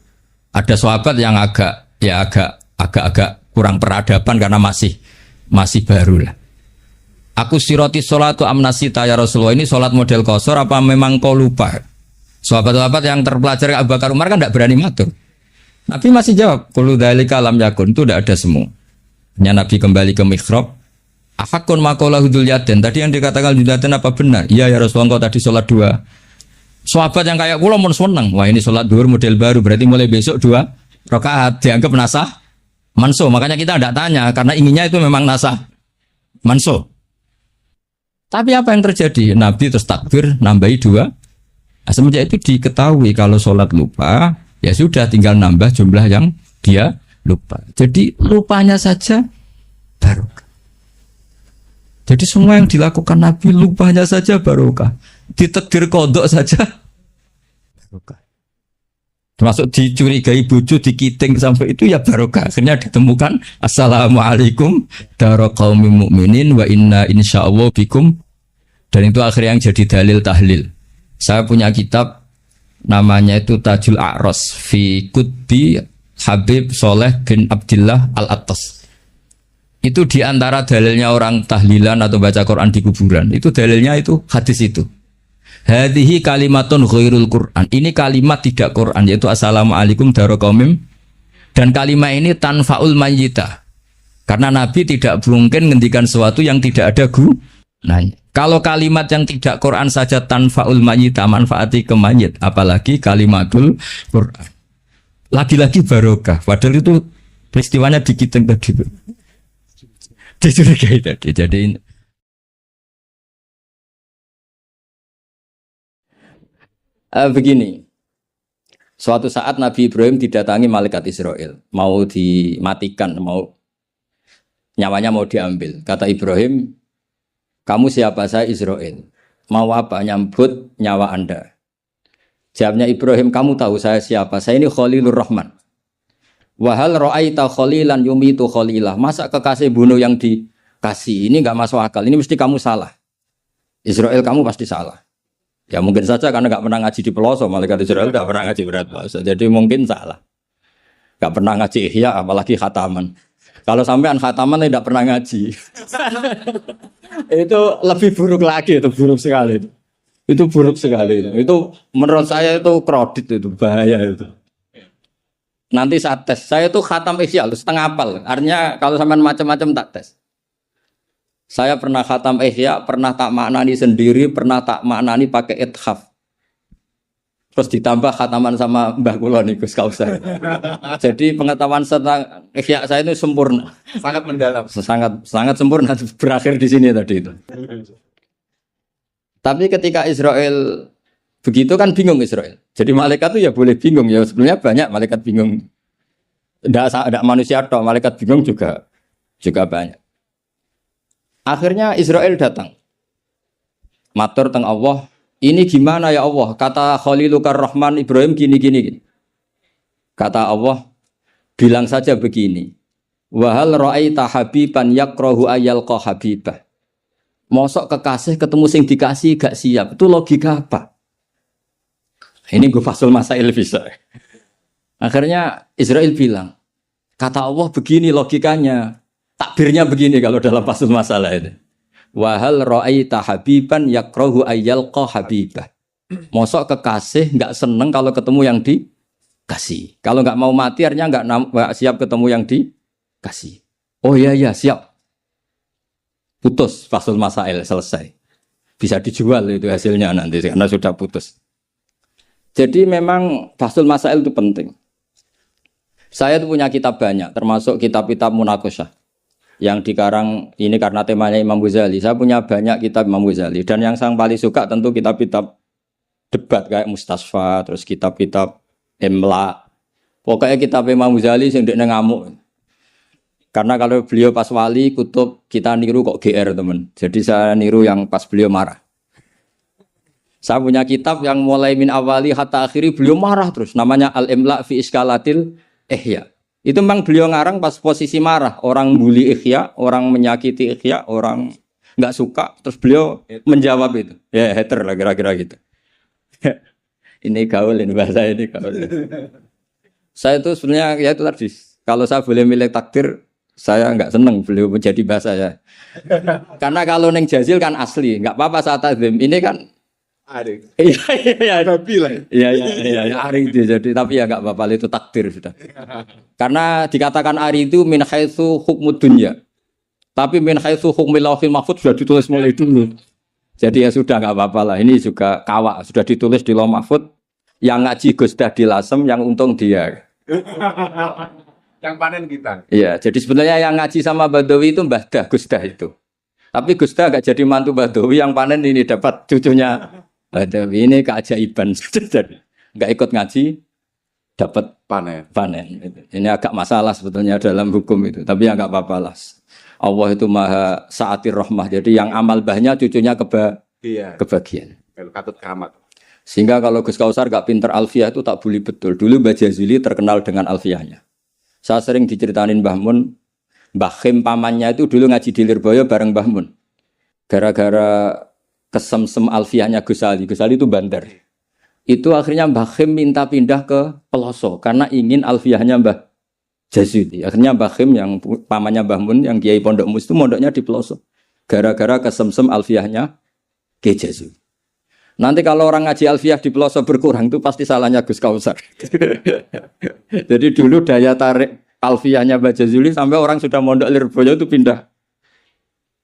ada sahabat yang agak kurang peradaban karena masih baru lah. Aku siroti sholatu amnasita ya Rasulullah, ini sholat model kosor apa memang kau lupa? Sahabat-sahabat yang terpelajar Abu Bakar Umar kan tidak berani matur. Nabi masih jawab, kullu dzalika lam yakun, itu tidak ada semua. Hanya Nabi kembali ke mihrab. Afakun maqalahu Dzulyaden, tadi yang dikatakan Dzulyaden apa benar? Iya ya Rasulullah, engkau tadi sholat 2. Sahabat yang kayak kula mun seneng, wah ini sholat duhur model baru, berarti mulai besok 2 rakaat dianggap nasah mansuh. Makanya kita tidak tanya karena inginnya itu memang nasah mansuh. Tapi apa yang terjadi? Nabi terus takbir nambahi 2. Nah, semenjak itu diketahui kalau sholat lupa, ya sudah tinggal nambah jumlah yang dia lupa. Jadi lupanya saja barokah. Jadi semua yang dilakukan Nabi lupanya saja barokah. Ditakdir kodok saja barokah. Termasuk dicurigai bojo, dikiting sampai itu ya barokah. Akhirnya ditemukan assalamualaikum dara qaumin mukminin wa inna insyaallah bikum. Dan itu akhirnya yang jadi dalil tahlil. Saya punya kitab namanya itu Tajul A'ros fi Qutbi Habib Soleh bin Abdillah Al-Attas. Itu diantara dalilnya orang tahlilan atau baca Quran di kuburan. Itu dalilnya itu hadis itu. Hadhihi kalimatun ghairul Quran. Ini kalimat tidak Quran, yaitu assalamualaikum daroqaumim. Dan kalimat ini tanfaul mayyita. Karena Nabi tidak mungkin ngendikan sesuatu yang tidak ada gunanya. Kalau kalimat yang tidak Quran saja tanfaul mayyita, manfaati ke mayit, apalagi kalimatul Quran. Lagi-lagi barokah. Padahal itu peristiwanya dikiting tadi. Dicurigai tadi. Jadi begini. Suatu saat Nabi Ibrahim didatangi malaikat Israel, mau dimatikan, nyawanya mau diambil. Kata Ibrahim, kamu siapa? Saya Israel. Mau apa? Nyambut nyawa Anda. Jawabnya Ibrahim, kamu tahu saya siapa? Saya ini Khalilur Rahman. Wahal ra'aita khalilan yumitu khalilah. Masa kekasih bunuh yang dikasih? Ini enggak masuk akal. Ini mesti kamu salah. Israel, kamu pasti salah. Ya mungkin saja karena enggak pernah ngaji di pelosok. Malaikat Israel enggak pernah ngaji berat pelosok. Jadi mungkin salah. Enggak pernah ngaji ihya, apalagi khataman. Kalau sampean khataman tidak pernah ngaji. Itu lebih buruk lagi, itu buruk sekali itu. Itu buruk sekali itu. Itu menurut saya itu kredit, itu bahaya itu. Nanti saat tes, saya itu khatam ihya setengah hafal. Artinya kalau sampean macam-macam tak tes. Saya pernah khatam ihya, pernah tak maknani sendiri, pernah tak maknani pakai ithaf. Terus ditambah khataman sama Mbah kula niku Kausar. Jadi pengetahuan tentang ihya saya itu sempurna, sangat mendalam, sangat sempurna, berakhir di sini tadi itu. Tapi ketika Israel begitu kan bingung Israel. Jadi malaikat itu ya boleh bingung ya, sebenarnya banyak malaikat bingung. Tidak manusia toh, malaikat bingung juga banyak. Akhirnya Israel datang. Matur teng Allah, Ini gimana ya Allah? Kata Khalilukar Rahman Ibrahim gini. Kata Allah, bilang saja begini. Wahal ra'aita habiban yakrahu ayyalqa habibah. Mosok kekasih ketemu sing dikasih gak siap. Itu logika apa? Ini gue fasul masail bisa. Akhirnya Israel bilang, kata Allah begini logikanya. Takbirnya begini kalau dalam fasul masalah itu. Wahal ra'aita habiban yakrahu ayyalqa habibah. Mosok kekasih enggak seneng kalau ketemu yang dikasih. Kalau enggak mau mati artinya enggak siap ketemu yang dikasih. Oh iya siap. Putus fasul masail selesai. Bisa dijual itu hasilnya nanti karena sudah putus. Jadi memang fasul masail itu penting. Saya tuh punya kitab banyak termasuk kitab-kitab munakosyah. Yang dikarang ini karena temanya Imam Ghazali. Saya punya banyak kitab Imam Ghazali dan yang saya paling suka tentu kitab-kitab debat kayak Mustasfa, terus kitab-kitab Imla. Pokoknya kitab Imam Ghazali sing ndekne ngamuk. Karena kalau beliau pas wali kutub kita niru kok GR teman. Jadi saya niru yang pas beliau marah. Saya punya kitab yang mulai min awali hatta akhiri beliau marah terus namanya Al-Imla fi Iskalatil Ihya. Itu memang beliau ngarang pas posisi marah, orang bully Ihya, orang menyakiti Ihya, orang nggak suka, terus beliau menjawab itu, ya hater lah kira-kira gitu. Ini gaul ini bahasa ini gaul. Saya itu sebenarnya ya itu tadi, kalau saya boleh milih takdir, saya nggak seneng beliau menjadi bahasa ya. Karena kalau neng Jazil kan asli, nggak apa-apa saat tazim. Ini kan Ari. Iya. Babi lah. Iya, Ari itu jadi tapi ya enggak apa-apa itu takdir sudah. Karena dikatakan Ari itu min haitsu hukmud dunya. Tapi min haitsu hukmil lauhil mahfuz sudah ditulis mulai dulu. Jadi ya sudah enggak apa-apa lah. Ini juga kawak sudah ditulis di lauh mahfuz. Yang ngaji Gus Dah di Lasem yang untung dia. Yang panen kita. Iya, jadi sebenarnya yang ngaji sama Badawi itu Mbah Dah, Gus Dah itu. Tapi Gus Dah enggak jadi mantu Badawi yang panen ini dapat cucunya Badawi ini keajaiban, nggak ikut ngaji, dapat panen. Ini agak masalah sebetulnya dalam hukum itu, tapi ya nggak apa-apa lah. Allah itu maha saatir rahmah, jadi yang amal bahnya cucunya kebagian. Kalau katut kamat. Sehingga kalau Gus Kausar nggak pinter alfiah itu tak bully betul. Dulu Mbah Jazuli terkenal dengan alfiahnya. Saya sering diceritain Mbah Mun, Mbah Khim pamannya itu dulu ngaji di Lirboyo bareng Mbah Mun. Gara-gara kesemsem alfiahnya Gus Ali itu bandar. Itu akhirnya Mbah Khim minta pindah ke Peloso karena ingin alfiahnya Mbah Jazuli. Akhirnya Mbah Khim yang pamannya Mbah Mun yang Kiai Pondok Mus itu mondoknya di Peloso. Gara-gara kesemsem alfiahnya Kiai Jazuli. Nanti kalau orang ngaji alfiah di Peloso berkurang itu pasti salahnya Gus Kausar. Jadi dulu daya tarik alfiahnya Mbah Jazuli sampai orang sudah mondok Lirboyo itu pindah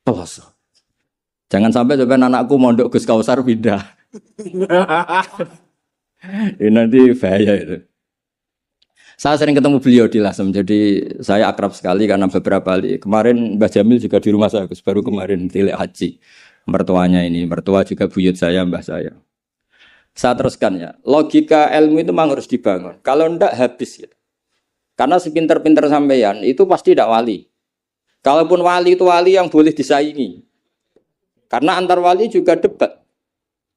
Peloso. Jangan sampai anakku mondok Gus Kausar pindah. Ini nanti bahaya itu. Saya sering ketemu beliau di Lasem, jadi saya akrab sekali karena beberapa kali. Kemarin Mbah Jamil juga di rumah saya, baru kemarin tilek haji. Mertuanya ini, mertua juga buyut saya, mbah saya. Saya teruskan ya, logika ilmu itu memang harus dibangun. Kalau ndak habis gitu. Karena sepinter-pinter sampeyan itu pasti tidak wali. Kalaupun wali itu wali yang boleh disaingi. Karena antar wali juga debat.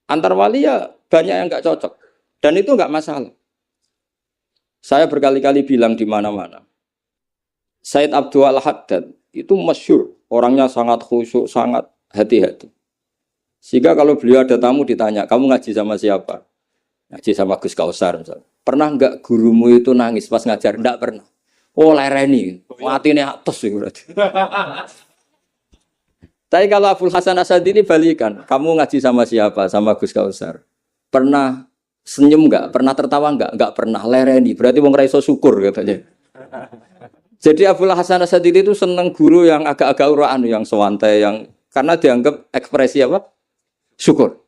Antar wali ya banyak yang nggak cocok. Dan itu nggak masalah. Saya berkali-kali bilang di mana-mana. Said Abdul Haddad itu masyhur. Orangnya sangat khusyuk, sangat hati-hati. Sehingga kalau beliau ada tamu ditanya, kamu ngaji sama siapa? Ngaji sama Gus Kausar misalnya. Pernah nggak gurumu itu nangis pas ngajar? Nggak pernah. Oh lereni. Matinya atas itu berarti. Tapi kalau Abdul Hasan Asadi ini balikan, kamu ngaji sama siapa? Sama Gus Kausar. Pernah senyum enggak? Pernah tertawa enggak? Enggak pernah. Lereni. Berarti wong ra iso syukur katanya. Jadi Abdul Hasan Asadi itu seneng guru yang agak-agak uraan, yang sewantai, yang karena dianggap ekspresi apa? Syukur.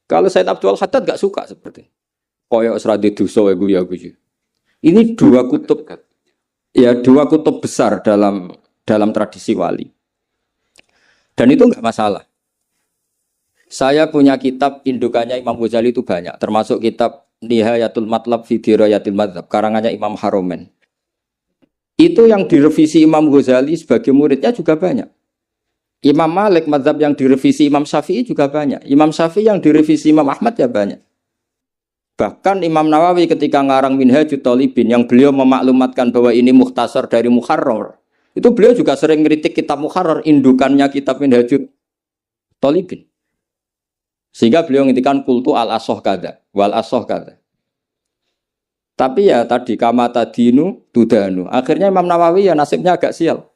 Kalau Said Abdul Haddad enggak suka seperti. Koyok seradi dosa wae guyu. Ini dua kutub. Ya, dua kutub besar dalam tradisi wali. Dan itu enggak masalah. Saya punya kitab indukannya Imam Ghazali itu banyak, termasuk kitab Nihayatul Matlab fi Dirayatil Madzhab karangannya Imam Haromen. Itu yang direvisi Imam Ghazali sebagai muridnya juga banyak. Imam Malik mazhab yang direvisi Imam Syafi'i juga banyak. Imam Syafi'i yang direvisi Imam Ahmad ya banyak. Bahkan Imam Nawawi ketika ngarang Minhajut Thalibin yang beliau memaklumatkan bahwa ini mukhtasar dari Muharrar. Itu beliau juga sering ngeritik kitab Muharrar, indukannya kitab Minhajut Thalibin. Sehingga beliau ngintikan kultu al-asoh kada, wal asoh kada. Tapi ya tadi kama tadinu tudanu. Akhirnya Imam Nawawi ya nasibnya agak sial.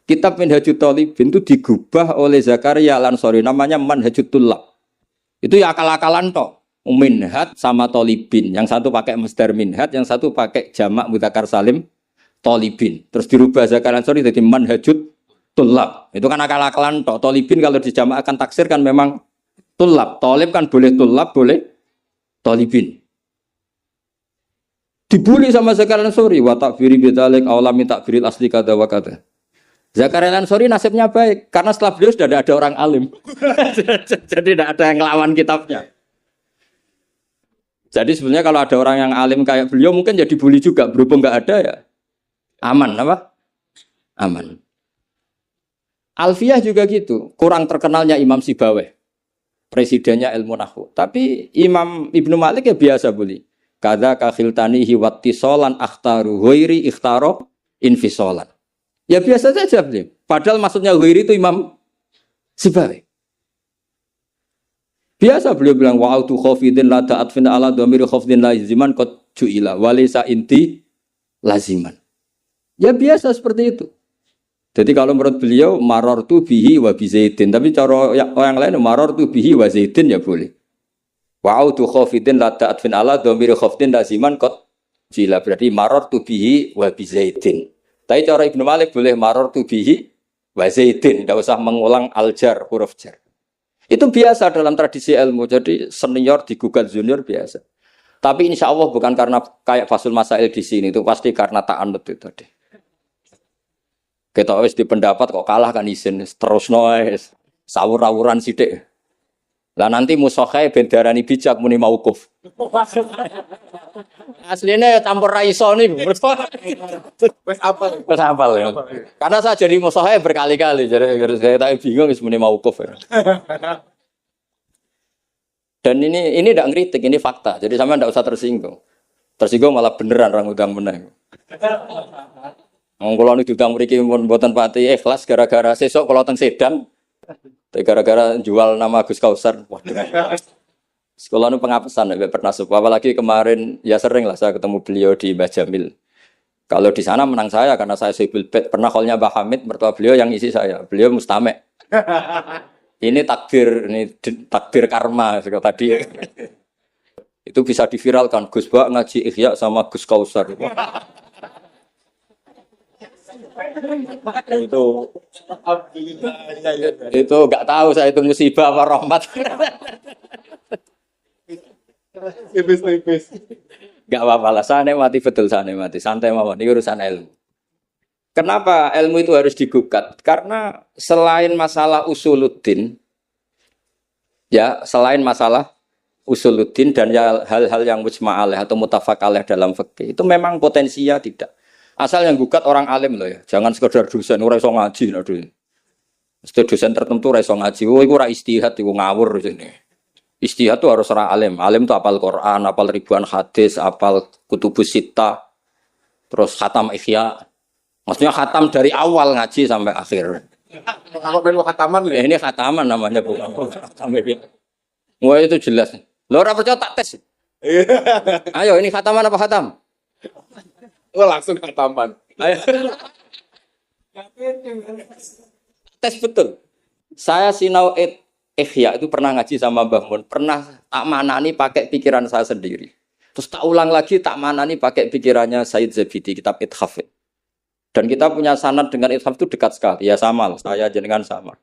Kitab Minhajut Thalibin itu digubah oleh Zakaria Al-Ansori namanya Manhajut Tullab. Itu ya akal-akalan tok. Minhaj sama Thalibin. Yang satu pakai masdar minhaj, yang satu pakai jamak mudzakkar salim Thalibin. Terus dirubah Zakaria Al-Ansori jadi Manhajut Tullab. Itu kan akal-akalan tok. Thalibin kalau dijamak akan taksir kan memang Tullab. Thalib kan boleh Tullab, boleh Thalibin. Dibully sama Zakaria Al-Ansori wa takfiri bidzalik aulami takfiril asli kada wa kada. Zakaria Al-Ansori nasibnya baik karena setelah beliau sudah ada orang alim. Jadi tidak ada yang ngelawan kitabnya. Jadi sebenarnya kalau ada orang yang alim kayak beliau mungkin jadi bully juga, berhubung nggak ada ya aman apa? Aman. Alfiyah juga gitu, kurang terkenalnya Imam Sibawayh, presidennya ilmu nahwu. Tapi Imam Ibnu Malik ya biasa bully. Kada kakhiltanihi wattisolan akhtaru ghairi ikhtaro infisolan. Ya biasa saja beliau. Padahal maksudnya ghairi itu Imam Sibawayh. Biasa beliau bilang wa'autu khafidin la ta'atfin ala dhamiri khafidin laziman qad ju'ila walisa inti laziman. Ya biasa seperti itu. Jadi kalau menurut beliau marartu bihi wa bi zaidin, tapi cara orang lain marartu bihi wa zaidin ya boleh. Wa'autu khafidin la ta'atfin ala dhamiri khafidin laziman qad ju'ila berarti marartu bihi wa bi zaidin. Tapi cara Ibnu Malik boleh marartu bihi wa zaidin, tidak usah mengulang al-jar, huruf jar. Itu biasa dalam tradisi ilmu. Jadi senior digugat junior biasa. Tapi insya Allah bukan karena kayak Fasul Masail di sini, itu pasti karena ta'anut itu tadi. Kita wis di pendapat kok kalah kan izin terus noise sawur-awuran sithik. Lah nanti musokhai bendarani bijak muni mauquf. Aslinya ya campur ra iso niku. Wes apa? Wis hafal ya. Karena saya jadi musokhai berkali-kali jadi saya tak bingung wis muni mauquf. Dan ini tidak ngeritik, ini fakta. Jadi sama tidak usah tersinggung. Tersinggung malah beneran orang udang meneng. Kalau ini diudang mriki mboten pati ikhlas gara-gara sesuk kalau teng Sedang gara-gara jual nama Gus Kausar. Waduh. Sekolah nu pengapesan ya pernah apalagi kemarin ya sering lah saya ketemu beliau di Mbah Jamil. Kalau di sana menang saya karena saya Sibul Bet. Pernah callnya Mbah Hamid mertua beliau yang isi saya. Beliau mustame'. Ini takdir karma tadi. Itu bisa diviralkan Gus Bak ngaji Ihya sama Gus Kausar. Itu nggak tahu saya itu musibah apa rahmat. Tipis. Nggak apa-apa lah, saya mati betul, saya mati santai mawon. Ini urusan ilmu. Kenapa ilmu itu harus digugat? Karena selain masalah usuluddin, ya selain masalah usuluddin dan ya, hal-hal yang mujma' alaih atau muttafaq alaih dalam fikih itu memang potensinya tidak. Asal yang gugat orang alim loh ya, jangan sekedar dosen ora iso ngaji aduh. Mesti dosen tertentu ora iso ngaji, iku ora istihad iku ngawur sini. Istihad tuh harus orang alim. Alim tuh apal Quran, apal ribuan hadis, apal kutubus sittah, terus khatam Ihya. Maksudnya khatam dari awal ngaji sampai akhir. Kalau perlu khataman ya. Ini khataman namanya bukan khatam Ihya. Wah itu jelas. Lo ora percaya tak tes. Ayo ini khataman apa khatam? Langsung khataman. Tes betul. Saya sinau Ihya itu pernah ngaji sama Mbah Mun, pernah tak manani pakai pikiran saya sendiri. Terus tak ulang lagi tak manani pakai pikirannya Said Zabidi kitab Ithaf. Dan kita punya sanad dengan Ithaf itu dekat sekali. Ya sama, saya jenengan sama.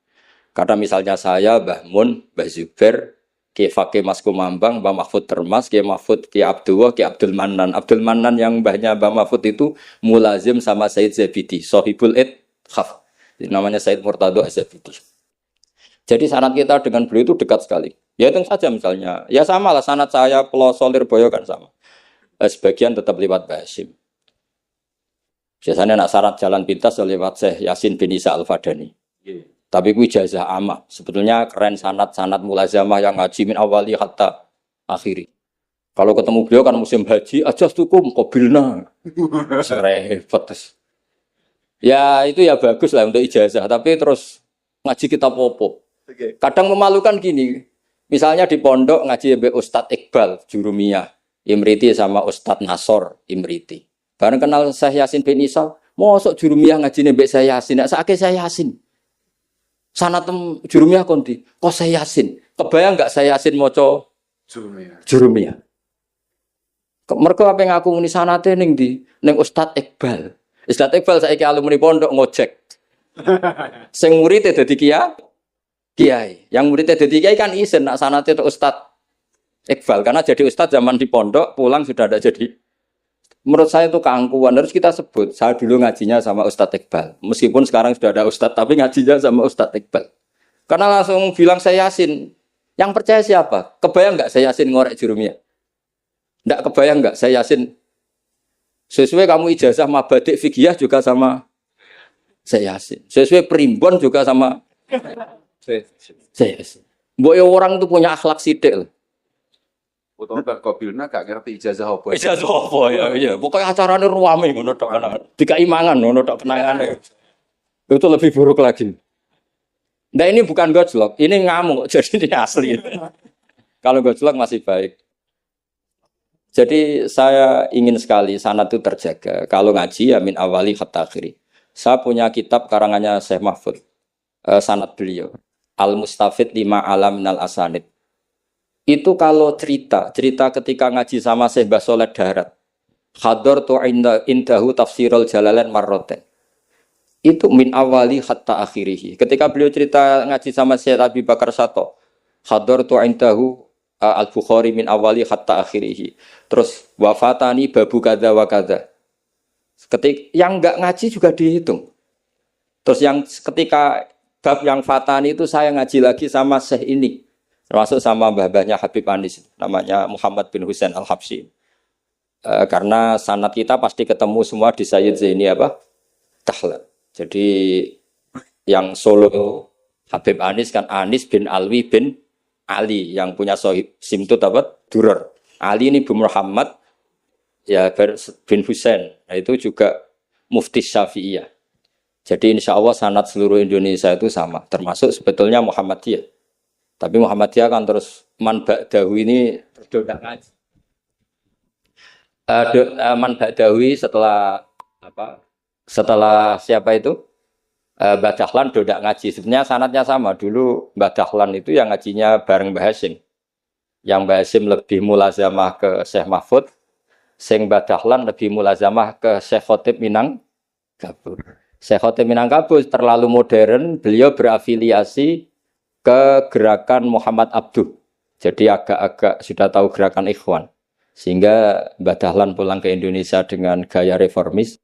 Karena misalnya saya Mbah Mun, Mbah Zubair, Ki Fakih Mas Kumambang, Mbah Mahfud Termas, Ki Mahfud, Ki Abdullah, Ki Abdul Manan. Abdul Manan yang mbahnya Mbah Mahfud itu mulazim sama Said Zabidi, Sohibul Ithaf. Namanya Said Murtado Az-Zabidi. Jadi sanad kita dengan beliau itu dekat sekali. Ya itu saja misalnya. Ya sama lah sanad saya Pelosol Lirboyo kan sama. Sebagian tetap lewat Mbah Hasyim. Biasanya nak syarat jalan pintas lewat Syekh Yasin bin Isa Al-Fadani. Tapi ku ijazah amah. Sebetulnya keren sanad mulazamah yang ngaji min awali hatta akhiri. Kalau ketemu beliau kan musim haji, ajastukum qabilna. Repot. Ya itu ya bagus lah untuk ijazah, tapi terus ngaji kitab opo. Kadang memalukan gini. Misalnya di pondok ngaji be Ustadz Iqbal Jurumiyah, Imriti sama Ustadz Nasor Imriti. Bareng kenal Syekh Yasin bin Isa, mosok Jurumiyah ngaji be Syekh Yasin, nek sakake Syekh Yasin. Sanatem Jurumiyah konti, kok Syekh Yasin? Kebayang enggak Syekh Yasin maca Jurumiyah? Mergo apa yang aku muni sanate ning ndi? Ning Ustadz Iqbal. Ustadz Iqbal saiki alumni pondok ngojek. Sing murid dadi kiai. Yang muridnya dadi kiai kan isin nak sanate tok Ustadz Iqbal karena jadi ustadz zaman di pondok pulang sudah ada jadi. Menurut saya itu keangkuhan harus kita sebut. Saya dulu ngajinya sama Ustadz Iqbal. Meskipun sekarang sudah ada ustadz tapi ngajinya sama Ustadz Iqbal. Karena langsung bilang saya Yasin. Yang percaya siapa? Kebayang enggak saya Yasin ngorek Jurumiyah? Enggak kebayang enggak saya Yasin? Sesuai kamu ijazah mabadik fikih juga sama saya Yasin. Sesuai primbon juga sama saya Yasin. Mbok orang itu punya akhlak sithik. Utawa Mbak Qabilna gak ngerti ijazah apa. Ijazah apa ya? Iya, pokoknya acarane ruame ngono tok kan. Dikai mangan ngono tok kenangane. Itu lebih buruk lagi. Nah ini bukan gojlok, ini ngamuk, jadi ini asli. Kalau gojlok masih baik. Jadi saya ingin sekali sanad itu terjaga. Kalau ngaji ya min awali hatta akhiri. Saya punya kitab karangannya Syekh Mahfud. Sanad beliau. Al-Mustafid 5 alam minal asanid. Itu kalau cerita ketika ngaji sama Syekh Mbah Soleh Darat. Hadartu indahu tafsirul jalalain marroten. Itu min awali hatta akhirihi. Ketika beliau cerita ngaji sama Syekh Abi Bakar Sato. Hadartu indahu al-Bukhari min awali hatta akhirihi. Terus wafatani babu kada wa kada. Ketika yang enggak ngaji juga dihitung. Terus yang ketika bab yang fatani itu saya ngaji lagi sama Syekh ini. Termasuk sama mbah-mbahnya Habib Anis, namanya Muhammad bin Husain Al-Habsyi. Karena sanad kita pasti ketemu semua di Sayyid Zaini Dahlan. Jadi yang solo Habib Anis kan Anis bin Alwi bin Ali yang punya simtut Durar. Ali ini bin Muhammad ya bin Husain. Nah, itu juga mufti Syafi'iyah. Jadi insya Allah sanad seluruh Indonesia itu sama, termasuk sebetulnya Muhammadiyah. Tapi Muhammadiyah kan terus man ba'dawi ini terdodak ngaji. Man ba'dawi setelah apa? Setelah siapa itu? Mbah Dahlan dodak ngaji. Sebenarnya sanadnya sama. Dulu Mbah Dahlan itu yang ngajinya bareng Mbah Hasyim. Yang Mbah Hasyim lebih mulazamah ke Syekh Mahfud, sing Mbah Dahlan lebih mulazamah ke Syekh Khotib Minangkabau. Syekh Khotib Minangkabau terlalu modern, beliau berafiliasi ke gerakan Muhammad Abduh. Jadi agak-agak sudah tahu gerakan Ikhwan. Sehingga Mbah Dahlan pulang ke Indonesia dengan gaya reformis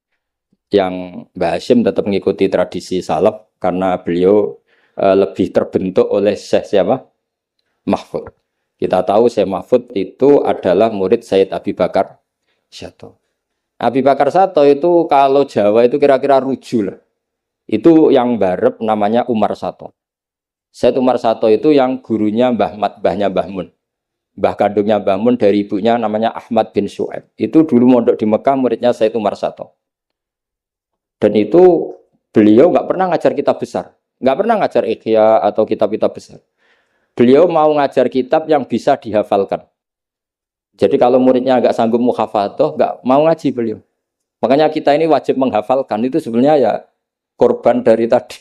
yang Mbah Hasyim tetap mengikuti tradisi salaf karena beliau lebih terbentuk oleh Syekh siapa? Mahfud. Kita tahu Syekh Mahfud itu adalah murid Sayyid Abi Bakar Sato. Abi Bakar Sato itu kalau Jawa itu kira-kira ruju lah. Itu yang barep namanya Umar Sato. Said Umar Sato itu yang gurunya mbahnya Mbah Mun. Mbah kandungnya Mbah Mun dari ibunya namanya Ahmad bin Syu'aib. Itu dulu mondok di Mekah muridnya Said Umar Sato. Dan itu beliau nggak pernah ngajar kitab besar. Nggak pernah ngajar Ikhya atau kitab-kitab besar. Beliau mau ngajar kitab yang bisa dihafalkan. Jadi kalau muridnya nggak sanggup muhafadzah, nggak mau ngaji beliau. Makanya kita ini wajib menghafalkan. Itu sebenarnya ya korban dari tadi.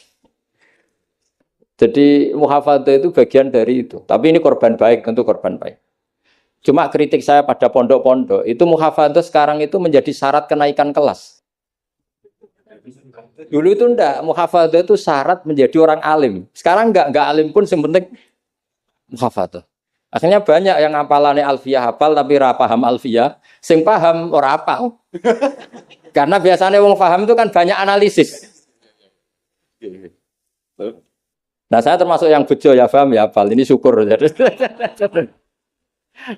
Jadi muhafadzah itu bagian dari itu. Tapi ini korban baik, tentu korban baik. Cuma kritik saya pada pondok-pondok, itu muhafadzah sekarang itu menjadi syarat kenaikan kelas. Dulu itu enggak, muhafadzah itu syarat menjadi orang alim. Sekarang enggak alim pun yang penting muhafadzah. Akhirnya banyak yang hafalannya alfiyah hafal tapi ora paham alfiyah, sing paham ora hafal. Karena biasanya wong paham itu kan banyak analisis. Nah saya termasuk yang bejo ya paham ya hafal, ini syukur.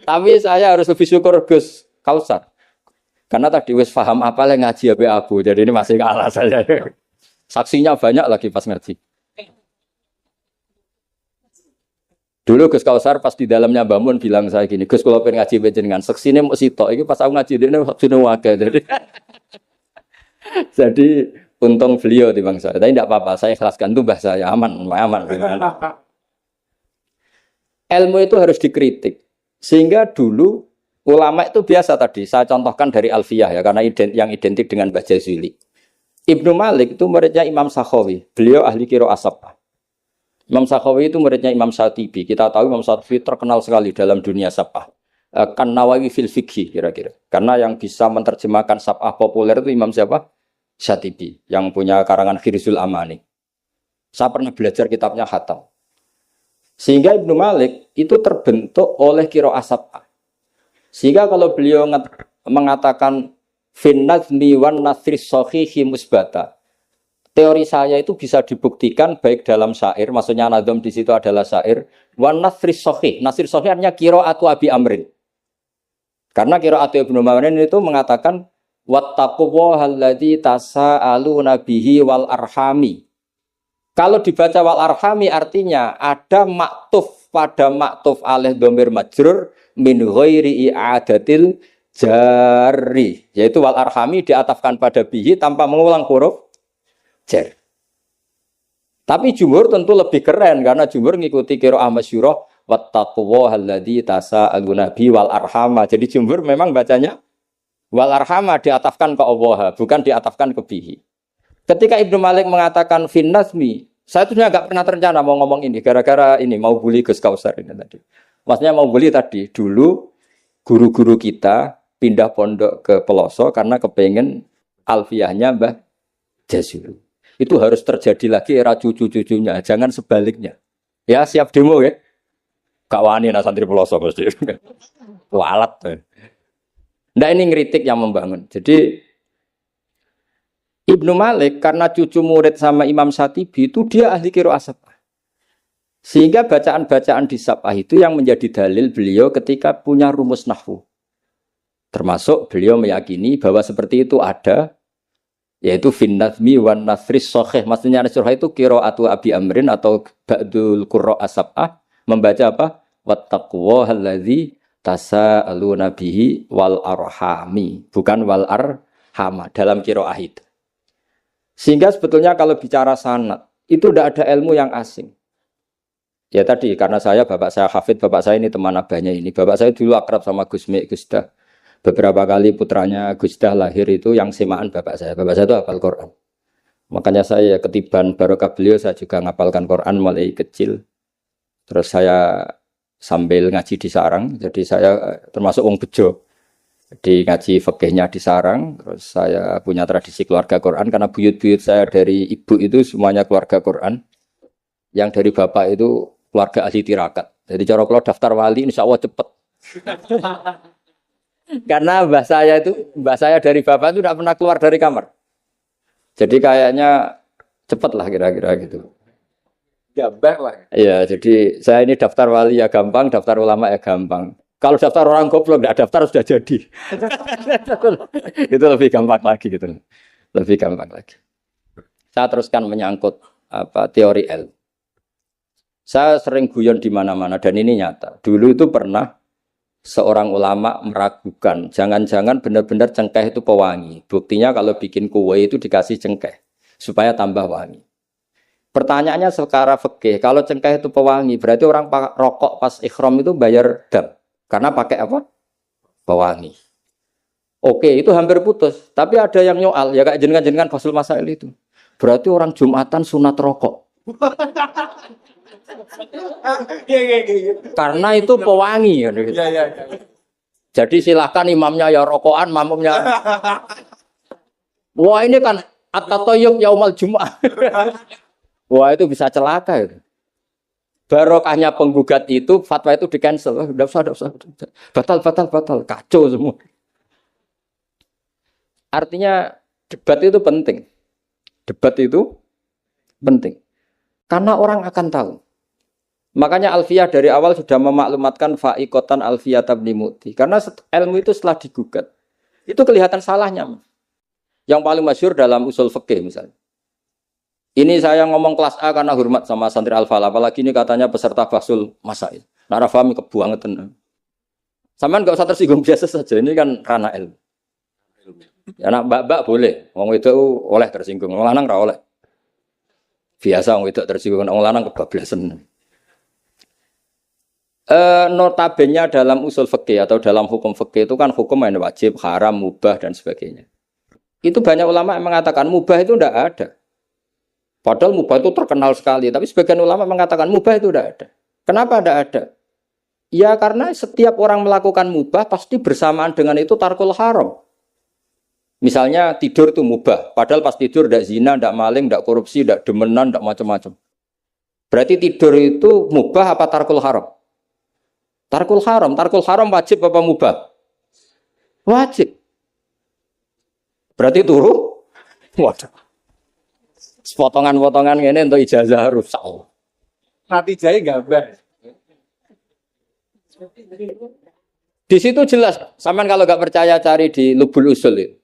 Tapi saya harus lebih syukur Gus Kausar. Karena tadi wis paham apa yang ngaji ya Abu, jadi ini masih kalah saya. Saksinya banyak lagi pas ngaji. Dulu Gus Kausar pas di dalamnya bangun bilang saya gini, Gus kalau pengen ngaji dengan seksine mau sitok, ini pas aku ngaji dia waktunya wakil. Jadi untung beliau di bangsa. Tapi tidak apa-apa, saya ikhlaskan itu bahasa saya aman. Ilmu itu harus dikritik. Sehingga dulu ulama itu biasa tadi. Saya contohkan dari Alfiyah ya, karena yang identik dengan Mbah Jazuli. Ibnu Malik itu muridnya Imam Sakhawi. Beliau ahli qiraah sab'ah. Imam Sakhawi itu muridnya Imam Syatibi. Kita tahu Imam Syatibi terkenal sekali dalam dunia sab'ah. Kan Nawawi fil fikhi kira-kira. Karena yang bisa menerjemahkan sab'ah populer itu Imam siapa? Syatibi. Yang punya karangan Khirzul Amani. Saya pernah belajar kitabnya Hatam. Sehingga Ibnu Malik itu terbentuk oleh qiraah sab'ah. Sehingga kalau beliau mengatakan fin nazmi wan nasri sahihi musbata. Teori saya itu bisa dibuktikan baik dalam syair, maksudnya nazam di situ adalah syair, wan nasri sahih. Nasri sahih artinya qiraatu Abi Amrin. Karena qiraatu Ibnu Amrin itu mengatakan wattaqullahalladzi tasaaluna bihi wal arhami. Kalau dibaca wal arhami artinya ada maktuf pada maktuf alih dhamir majrur min ghairi i'adatil jari, yaitu wal arhami diatafkan pada bihi tanpa mengulang huruf jar. Tapi jumhur tentu lebih keren karena jumhur ngikuti qiraah masyhurah wattaqullahalladzi tasaaluna bihi wal arhama. Jadi jumhur memang bacanya wal arhama diatafkan ke Allah, bukan diatafkan ke bihi. Ketika Ibnu Malik mengatakan fin nazmi, saya tuh nggak pernah terencana mau ngomong ini gara-gara ini mau bully Gus Kausar ini tadi. Maksudnya mau bully tadi dulu guru-guru kita pindah pondok ke pelosok karena kepengen alfiyahnya Mbah Jazuli. Itu harus terjadi lagi era cucu-cucunya, jangan sebaliknya. Ya siap demo ya. Kak wani nah santri pelosok pasti. Walat. Nah ini ngeritik yang membangun. Jadi Ibnu Malik karena cucu murid sama Imam Syatibi itu dia ahli qiraah sab'ah. Sehingga bacaan-bacaan di sab'ah itu yang menjadi dalil beliau ketika punya rumus nahwu. Termasuk beliau meyakini bahwa seperti itu ada, yaitu fin nazmi wan nasri sahih. Maksudnya nasrah itu qiraatu Abi Amrin atau ba'dul qurra sab'ah membaca apa? Wattaqullahalladzi tasaaluna bihi wal arhami, bukan wal arhama dalam qiraah itu. Sehingga sebetulnya kalau bicara sanad itu tidak ada ilmu yang asing. Ya tadi karena bapak saya hafid, bapak saya ini teman abahnya ini. Bapak saya dulu akrab sama Gus Mek, Gus Dah. Beberapa kali putranya Gus Dah lahir itu yang semaan bapak saya. Bapak saya itu hafal Quran. Makanya saya ketiban barokah beliau saya juga ngapalkan Quran mulai kecil. Terus saya sambil ngaji di sarang. Jadi saya termasuk wong bejo. Di ngaji fikihnya di sarang. Terus saya punya tradisi keluarga Quran karena buyut-buyut saya dari ibu itu semuanya keluarga Quran. Yang dari bapak itu keluarga ahli tirakat. Jadi cara kalau daftar wali insya Allah cepet. Karena mbah saya dari bapak itu tidak pernah keluar dari kamar. Jadi kayaknya cepet lah kira-kira gitu. Gambang lah. Iya, jadi saya ini daftar wali ya gampang, daftar ulama ya gampang. Kalau daftar orang goblok tidak daftar sudah jadi. Itu lebih gampang lagi gitu. Lebih gampang lagi. Saya teruskan menyangkut teori L. Saya sering guyon di mana-mana dan ini nyata. Dulu itu pernah seorang ulama meragukan, jangan-jangan benar-benar cengkeh itu pewangi. Buktinya kalau bikin kue itu dikasih cengkeh supaya tambah wangi. Pertanyaannya secara fikih, kalau cengkeh itu pewangi, berarti orang rokok pas ikhram itu bayar dam. Karena pakai apa? Pewangi. Oke, itu hampir putus. Tapi ada yang nyoal, ya kayak jenengan-jenengan Fasul Masail itu. Berarti orang Jumatan sunat rokok. Karena itu pewangi. Jadi silahkan imamnya ya rokokan, makmumnya. Wah ini kan at-tatayyub yaumal Jum'ah. Wah itu bisa celaka itu. Barokahnya penggugat itu, fatwa itu di-cancel. Udah usah. Batal. Kacau semua. Artinya debat itu penting. Debat itu penting. Karena orang akan tahu. Makanya Alfiyah dari awal sudah memaklumatkan fa'iqatan Alfiyah tabni mu'ti. Karena ilmu itu setelah digugat. Itu kelihatan salahnya. Yang paling masyhur dalam usul fikih misalnya. Ini saya ngomong kelas A karena hormat sama santri Al-Falah, apalagi ini katanya peserta Bahsul Masail. Nara fahmi kebuangetan. Sampean enggak usah tersinggung biasa saja, ini kan ranah ilmu. Ya nak mbak-mbak boleh, wong itu oleh tersinggung, wong lanang ra oleh. Biasa wong itu tersinggung, wong lanang kebablasan. Notabene dalam usul fikih atau dalam hukum fikih itu kan hukum yang wajib, haram, mubah dan sebagainya. Itu banyak ulama yang mengatakan mubah itu tidak ada. Padahal mubah itu terkenal sekali, tapi sebagian ulama mengatakan mubah itu tidak ada. Kenapa tidak ada? Ya karena setiap orang melakukan mubah pasti bersamaan dengan itu tarkul haram. Misalnya tidur itu mubah, padahal pas tidur tidak zina, tidak maling, tidak korupsi, tidak demenan, tidak macam-macam. Berarti tidur itu mubah apa tarkul haram? Tarkul haram wajib apa mubah? Wajib. Berarti turu? Waduh. Potongan-potongan ini untuk ijazah rusak. Nanti jaya gambar. Di situ jelas. Sampean kalau nggak percaya cari di Lubul Usul itu.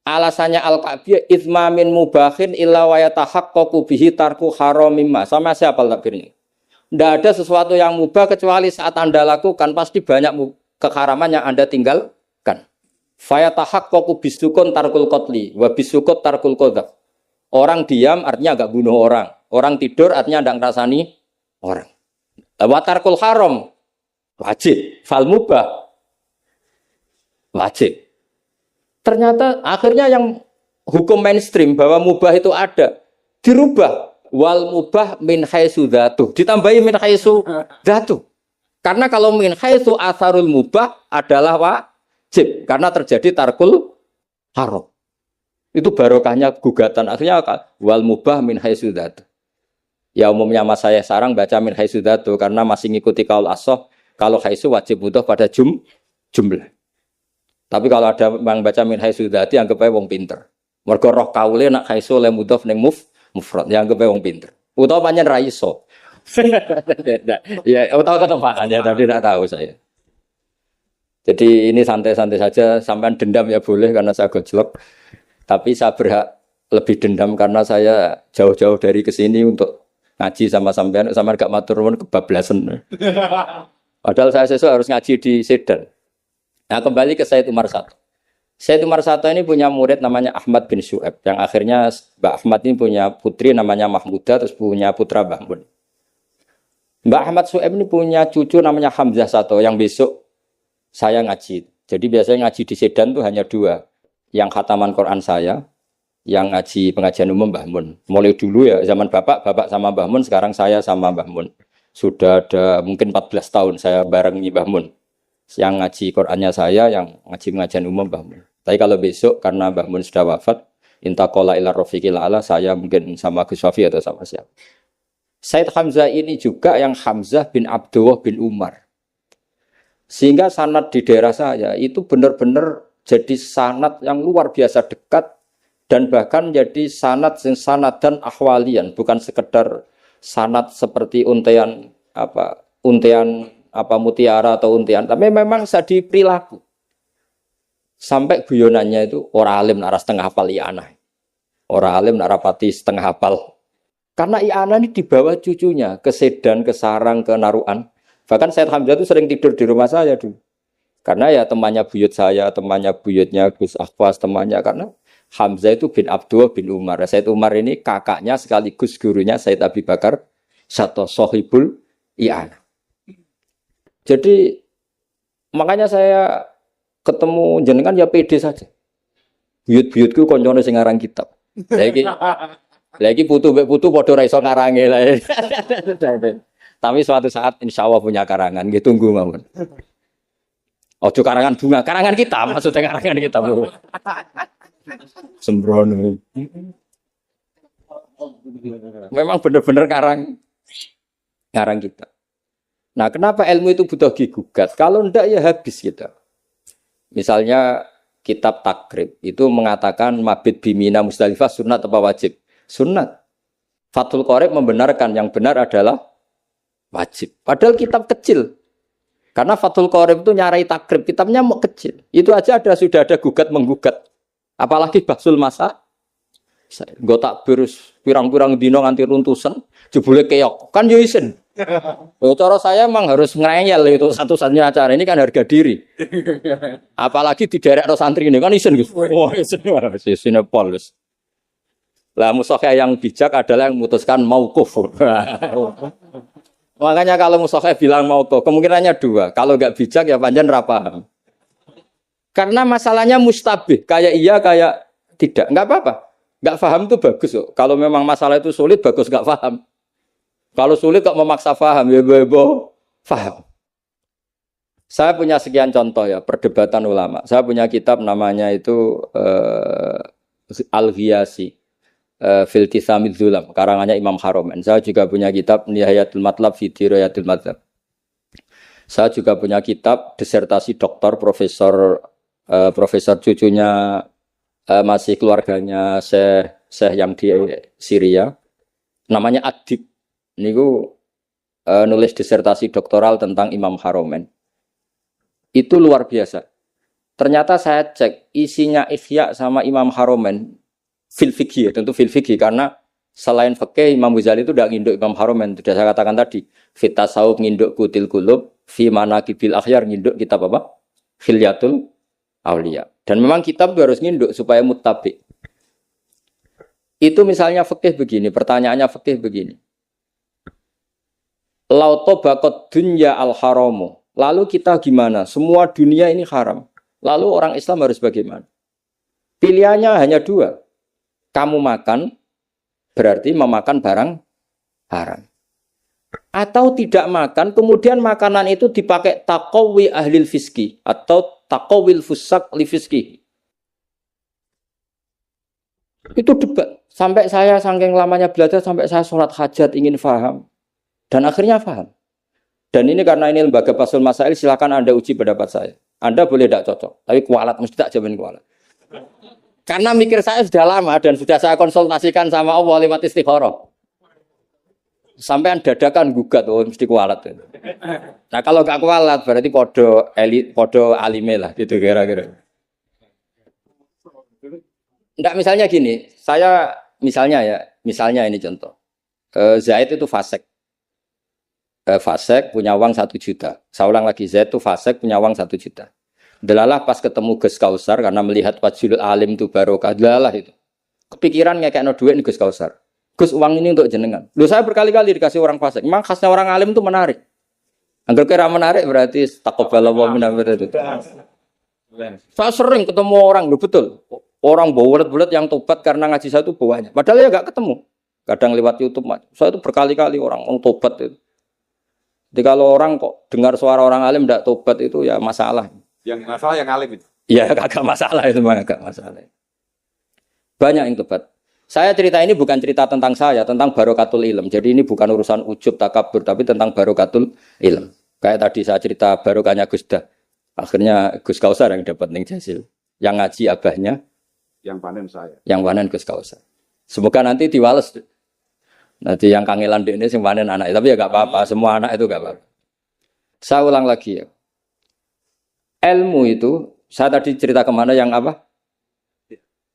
Alasannya Al-Ka'biyah itsma min mubahin illa wa yatahaqqaqu bihi tarku haramimma. Sama siapa takbirnya? Tidak ada sesuatu yang mubah kecuali saat Anda lakukan pasti banyak keharaman yang Anda tinggalkan. Fa yatahaqqaqu bisukun tarkul qatli wa bisukut tarkul qadzaf. Orang diam artinya agak bunuh orang. Orang tidur artinya tidak ngerasani orang. Watarkul haram wajib. Fal mubah wajib. Ternyata akhirnya yang hukum mainstream bahwa mubah itu ada dirubah. Wal mubah min haitsu dzatuh. Ditambahi min haitsu dzatuh. Karena kalau min haitsu atharul mubah adalah wajib. Karena terjadi tarkul haram. Itu barokahnya gugatan. Akhirnya wal mubah min haitsu dzatuh. Ya umumnya mas saya sarang baca min haitsu dzatuh karena masih ngikuti kaul as-shah. Kalau haitsu wajib butuh pada jumlah. Tapi kalau ada yang baca min haitsu dzati anggap ae wong pinter. Mergo roh kaule nak haitsu le mudhof ning mufrad ya anggap ae wong pinter. Utawa pancen ra iso. Ya utawa ketepakan ya tapi tidak tahu saya. Jadi ini santai-santai saja, sampean dendam ya boleh karena saya gojlok. Tapi saya berhak lebih dendam karena saya jauh-jauh dari kesini untuk ngaji sama sampean gak matur nuwun kebablasan. Padahal saya sesuk harus ngaji di Sedan. Nah kembali ke Sayyid Umar Sato. Sayyid Umar Sato ini punya murid namanya Ahmad bin Syu'aib. Yang akhirnya Mbak Ahmad ini punya putri namanya Mahmudah, terus punya putra Mbah Mun. Mbak Ahmad Syu'aib ini punya cucu namanya Hamzah Sato yang besok saya ngaji. Jadi biasanya ngaji di Sedan tuh hanya dua. Yang khataman Quran saya, yang ngaji pengajian umum Mbah Mun. Mulai dulu ya zaman bapak sama Mbah Mun, sekarang saya sama Mbah Mun. Sudah ada mungkin 14 tahun saya barengi Mbah Mun. Yang ngaji Qurannya saya, yang ngaji pengajian umum Mbah Mun. Tapi kalau besok karena Mbah Mun sudah wafat, intaqala ila rafiqil a'la, saya mungkin sama Gus Wafi atau sama siapa. Said Hamzah ini juga yang Hamzah bin Abdullah bin Umar. Sehingga sanad di daerah saya itu benar-benar jadi sanad yang luar biasa dekat dan bahkan jadi sanad dan ahwalian, bukan sekedar sanad seperti untian mutiara atau untian, tapi memang jadi perilaku. Sampai guyonannya itu orang alim nara setengah hafal i'anah. Orang alim nara pati setengah hafal. Karena i'anah ini dibawa cucunya ke Sedan, ke Sarang, ke Naruan. Bahkan Said Hamzah itu sering tidur di rumah saya dulu. Karena ya temannya buyut saya, temannya buyutnya Gus Akhwas, temannya karena Hamzah itu bin Abdullah bin Umar. Said Umar ini kakaknya sekaligus gurunya Said Abi Bakar Sato Sohibul I'anah. Jadi makanya saya ketemu jenengan ya pede saja. Buyut-buyutku koncone sing ngarang kitab. Lagi putu padha ra iso ngarange lah. Tapi suatu saat insya Allah punya karangan, gitu tunggu mawon. Ojo karangan bunga, karangan kita, maksudnya karangan kita. Sembrono. Memang benar-benar karang kita. Nah, kenapa ilmu itu butuh digugat? Kalau ndak ya habis kita. Misalnya kitab Takrib itu mengatakan mabit bimina Musdalifah sunat apa wajib? Sunat. Fathul Qorib membenarkan yang benar adalah wajib. Padahal kitab kecil. Karena Fathul Qorib itu nyarai Takrib, kitabnya mau kecil. Itu aja sudah ada gugat menggugat. Apalagi Bahsul Masa Nggo takbir pirang-pirang dina nganti runtusan, jebule keok. Kan yo isin. Cara saya emang harus ngreyel itu satu-satunya acara ini kan harga diri. Apalagi di daerah santri ini kan isin Gus. Wah, isin pol Gus. Lah musokheh yang bijak adalah yang memutuskan mauquf. Makanya kalau musokheh bilang mauquf, kemungkinannya dua. Kalau enggak bijak ya panjen ra paham. Karena masalahnya mustabih, kayak iya kayak tidak. Enggak apa-apa. Enggak paham itu bagus kok. Kalau memang masalah itu sulit bagus enggak paham. Kalau sulit kok memaksa paham, ya bebo paham. Saya punya sekian contoh ya, perdebatan ulama. Saya punya kitab namanya itu Al-Ghiyasi, Fil Tisamid Zulam, karangannya Imam Haromen. Saya juga punya kitab Nihayatul Matlab fi Dirayatul Madzhab. Saya juga punya kitab disertasi doktor, profesor cucunya masih keluarganya Syekh yang di Syria, namanya Adib. Niku nulis disertasi doktoral tentang Imam Haromen. Itu luar biasa. Ternyata saya cek isinya Ihya sama Imam Haromen fil fikih, tentu fil fikih karena selain fikih Imam Ghazali itu tidak nginduk Imam Haromen. Sudah saya katakan tadi, fit tasawuf nginduk Qutil Qulub, fi manaqibil akhyar nginduk kitab apa? Hilyatul Auliya. Dan memang kitab itu harus nginduk supaya muttabi. Itu misalnya fikih begini, pertanyaannya fikih begini. Lauto bakot dunya al haramu. Lalu kita gimana? Semua dunia ini haram. Lalu orang Islam harus bagaimana? Pilihannya hanya dua. Kamu makan, berarti memakan barang haram. Atau tidak makan, kemudian makanan itu dipakai taqawi ahlil fiski. Atau taqawil fusak li fiski. Itu debat. Sampai saya saking lamanya belajar, sampai saya sholat hajat ingin paham. Dan akhirnya paham. Dan ini karena ini lembaga Fathul Masail, silakan Anda uji pendapat saya. Anda boleh tidak cocok, tapi kualat mesti tak jamin kualat. Karena mikir saya sudah lama dan sudah saya konsultasikan sama Allah lewat istikharah. Sampai dadakan gugat, oh mesti kualat. Nah kalau nggak kualat berarti podo alime lah, gitu kira-kira. Enggak, misalnya gini, saya misalnya ini contoh. Zaid itu fasik. Fasek punya uang 1 juta. Saya ulang lagi, Z itu fasek punya uang 1 juta. Delalah pas ketemu Gus Kausar karena melihat wajhul alim itu barokah. Delalah itu. Kepikiran ngekekno duit nih Gus Kausar. Gus, uang ini untuk jenengan. Loh, saya berkali-kali dikasih orang fasek. Memang khasnya orang alim itu menarik. Angger kira menarik berarti taqabbalallahu minna itu. Saya sering ketemu orang, loh betul. Orang bulat-bulat yang tobat karena ngaji saya itu banyak. Padahal ya enggak ketemu. Kadang lewat YouTube. Saya itu berkali-kali orang mau tobat itu. Jadi kalau orang kok dengar suara orang alim tidak tobat itu ya masalah. Yang masalah yang alim itu. Ya agak masalah itu, agak masalah. Banyak yang tobat. Saya cerita ini bukan cerita tentang saya, tentang barokatul ilm. Jadi ini bukan urusan ujub takabur, tapi tentang barokatul ilm. Kayak tadi saya cerita barokahnya Gus Dah. Akhirnya Gus Kausar yang dapat ning Jasil. Yang ngaji abahnya. Yang panen saya. Yang panen Gus Kausar. Semoga nanti diwales. Nanti yang kangelan ini sing panen anak, tapi ya gak apa-apa, semua anak itu gak apa-apa. Saya ulang lagi ya. Ilmu itu, saya tadi cerita kemana yang apa?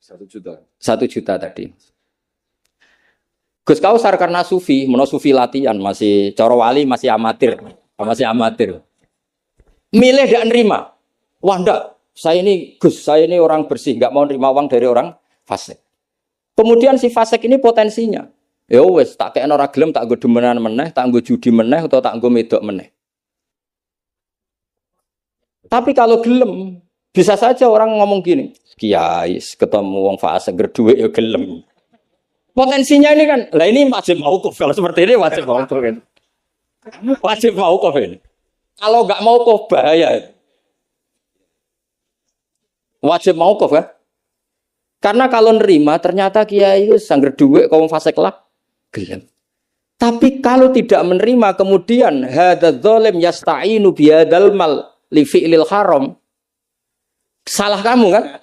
1 juta. 1 juta tadi. Gus Kausar karena sufi, sufi latihan, masih coro wali, masih amatir. Milih gak nerima. Wah enggak, saya ini orang bersih, gak mau nerima uang dari orang fasik. Kemudian si fasik ini potensinya. Ya wes tak kena ora gelem tak nggo demenan meneh, tak nggo judi meneh atau tak nggo medok meneh. Tapi kalau gelem, bisa saja orang ngomong gini, kiai ketemu wong fasik gerduwe ya gelem. Potensinya ini kan, lah ini wajib mauquf. Kalau seperti ini wajib mauquf kan. Wajib mauquf ini. Kalau enggak mauquf bahaya. Wajib mauquf kan? Karena kalau nerima ternyata kiai itu sangger dhuwit kok wong fasik lah. Gelem. Tapi kalau tidak menerima kemudian hadzal zalim yasta'inu bihadzal mal li fi'lil haram. Salah kamu kan?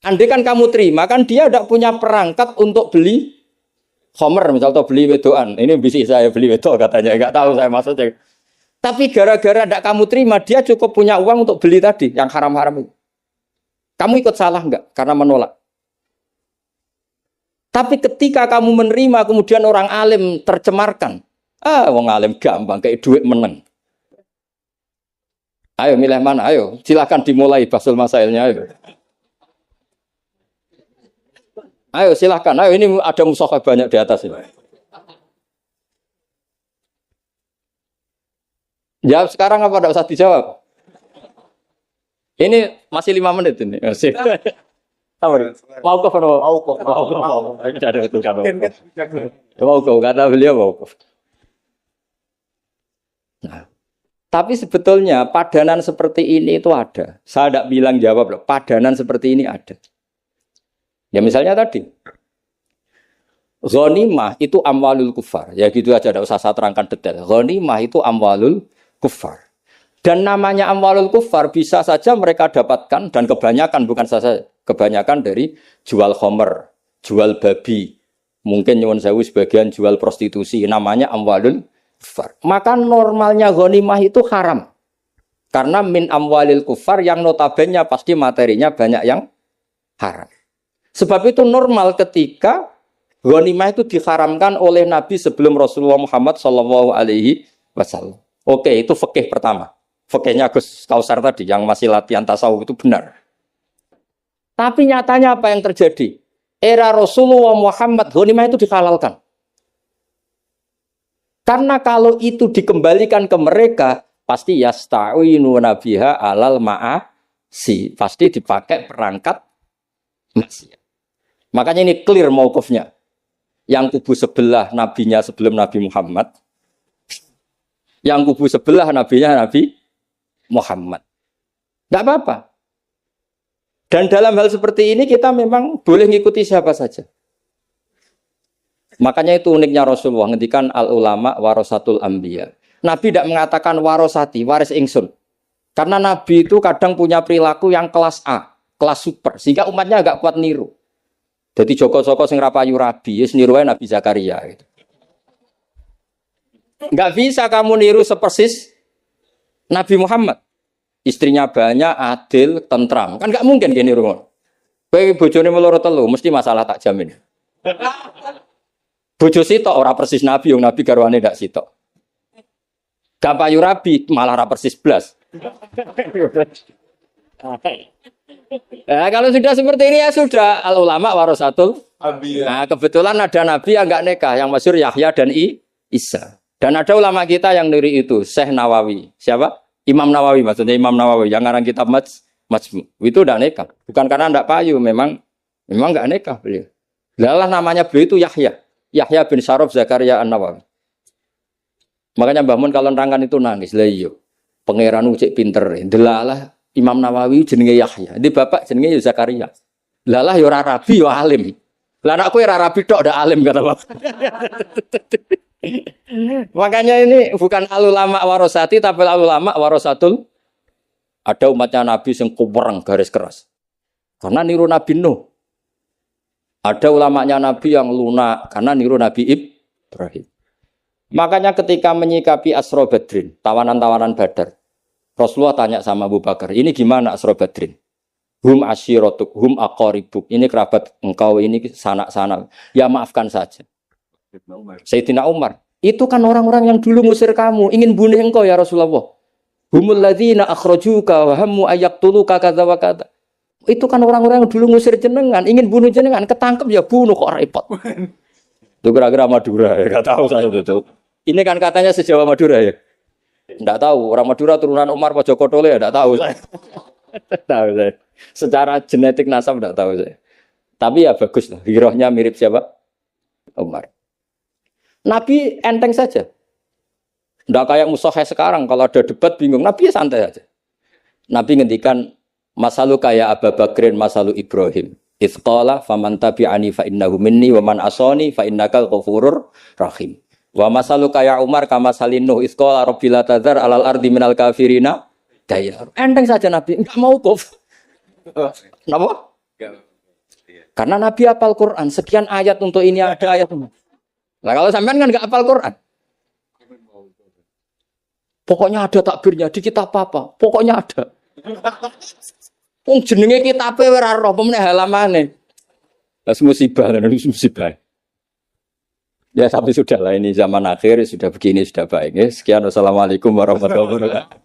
Andai kan kamu terima kan dia tidak punya perangkat untuk beli khomer misal atau beli wedoan. Ini bisik saya beli wedok katanya, enggak tahu saya maksudnya. Tapi gara-gara tidak kamu terima dia cukup punya uang untuk beli tadi yang haram-haram itu. Kamu ikut salah enggak karena menolak? Tapi ketika kamu menerima kemudian orang alim tercemarkan, wong alim gampang kayak duit meneng. Ayo milih mana? Ayo, silakan dimulai basul masailnya. Ayo. Ayo silakan. Ayo ini ada mushaf banyak di atas ini. Jawab sekarang apa tidak usah dijawab? Ini masih 5 menit ini. Masih. Mau kok kata beliau mau kok. Nah, tapi sebetulnya padanan seperti ini itu ada. Saya tidak bilang jawab loh. Padanan seperti ini ada. Ya misalnya tadi, ghanimah itu amwalul kufar. Ya gitu aja, tidak usah saya terangkan detail. Ghanimah itu amwalul kufar. Dan namanya amwalul kufar bisa saja mereka dapatkan dan kebanyakan bukan saja kebanyakan dari jual khomer, jual babi, mungkin nyuwun sewu sebagian jual prostitusi, namanya amwalul kufar. Maka normalnya ghanimah itu haram. Karena min amwalil kufar yang notabene pasti materinya banyak yang haram. Sebab itu normal ketika ghanimah itu diharamkan oleh Nabi sebelum Rasulullah Muhammad SAW. Oke, itu fikih pertama. Fikihnya Gus Kausar tadi yang masih latihan tasawuf itu benar. Tapi nyatanya apa yang terjadi? Era Rasulullah Muhammad ghanimah itu dihalalkan. Karena kalau itu dikembalikan ke mereka, pasti yasta'inu nabiha alal ma'asi. Pasti dipakai perangkat maksiat. Makanya ini clear mauqufnya. Yang kubu sebelah nabinya sebelum Nabi Muhammad. Yang kubu sebelah nabinya Nabi Muhammad. Tidak apa-apa. Dan dalam hal seperti ini kita memang boleh ngikuti siapa saja. Makanya itu uniknya Rasulullah ngendikan al ulama warasatul anbiya. Nabi tidak mengatakan warosati, waris ingsun. Karena Nabi itu kadang punya perilaku yang kelas A, kelas super, sehingga umatnya agak kuat niru. Jadi Joko-joko sing rapayu rabi, wis niru Nabi Zakaria gitu. Enggak bisa kamu niru sepersis Nabi Muhammad. Istrinya banyak, adil, tentram. Kan enggak mungkin gini niru. Kowe bojone meloro telu, mesti masalah tak jamin. Bojo sitok ora persis Nabi, yang Nabi garwane ndak sitok. Gak payu rabi, malah ora persis blas. Nah, kalau sudah seperti ini ya sudah al ulama warasatul anbiya. Nah, kebetulan ada nabi yang enggak nikah, yang masyhur Yahya dan Isa. Dan ada ulama kita yang dari itu, Syekh Nawawi. Siapa? Imam Nawawi, maksudnya Imam Nawawi yang ngarang kitab Majmu. Itu udah nikah. Bukan karena enggak payu, memang enggak nikah beliau. Lalah namanya beliau itu Yahya. Yahya bin Syaraf Zakaria An-Nawawi. Makanya Mbah Mun kalau nerangkan itu nangis. Lah iya. Pangeran cek pinter. Delalah Imam Nawawi jenenge Yahya. Di bapak jenenge Zakaria. Lalah ya ora rabi ya alim. Lah anakku ora rabi tok ndak alim kata bapak. Makanya ini bukan al ulama warosati tapi al ulama warasatul. Ada umatnya Nabi yang kuwereng garis keras. Karena niru Nabi Nuh. Ada ulamanya Nabi yang lunak karena niru Nabi Ibrahim. Makanya ketika menyikapi Asra Badrin, tawanan-tawanan Badar, Rasulullah tanya sama Abu Bakar, ini gimana Asra Badrin? Hum asyiratuk, hum aqaribuk. Ini kerabat engkau, ini sanak-sanak. Ya maafkan saja. Sayyidina Umar, itu kan orang-orang yang dulu ngusir kamu, ingin bunuh engkau ya Rasulullah. Humul ladzina akhrajuka wa hammu ayaktuluka kadza wa kadza. Itu kan orang-orang yang dulu ngusir jenengan, ingin bunuh jenengan, ketangkep ya bunuh kok repot. Itu kira-kira Madura ya, enggak tahu saya itu. Ini kan katanya sejawa Madura ya. Enggak tahu, orang Madura turunan Umar apa Joko Tole ya enggak tahu saya. Tahu saya. Secara genetik nasab enggak tahu saya. Tapi ya bagus lah, hirohnya mirip siapa? Umar. Nabi enteng saja. Enggak kayak musuhnya sekarang kalau ada debat bingung, Nabi ya santai aja. Nabi ngendikan masalu kaya Abu Bakrin masalu Ibrahim. Itsqala faman tabi'ani fa innahu minni wa man asani fa innaka ghafurur rahim. Wa masalu kaya Umar kama salinu itsqala rabbil tadzar alal ardi minal kafirina dayar. Enteng saja Nabi, enggak mau kuf. Kenapa? Karena Nabi hafal Quran, sekian ayat untuk ini ada ayat. Nah kalau sampean kan enggak hafal Quran. Pokoknya ada takbirnya di kitab apa? Pokoknya ada. Wong jenenge kitabe ora roh pemene halamane. Tas musibah, musibah. Ya sampai sudah lah ini zaman akhir sudah begini sudah baik. Ya. Sekian wassalamualaikum warahmatullahi wabarakatuh.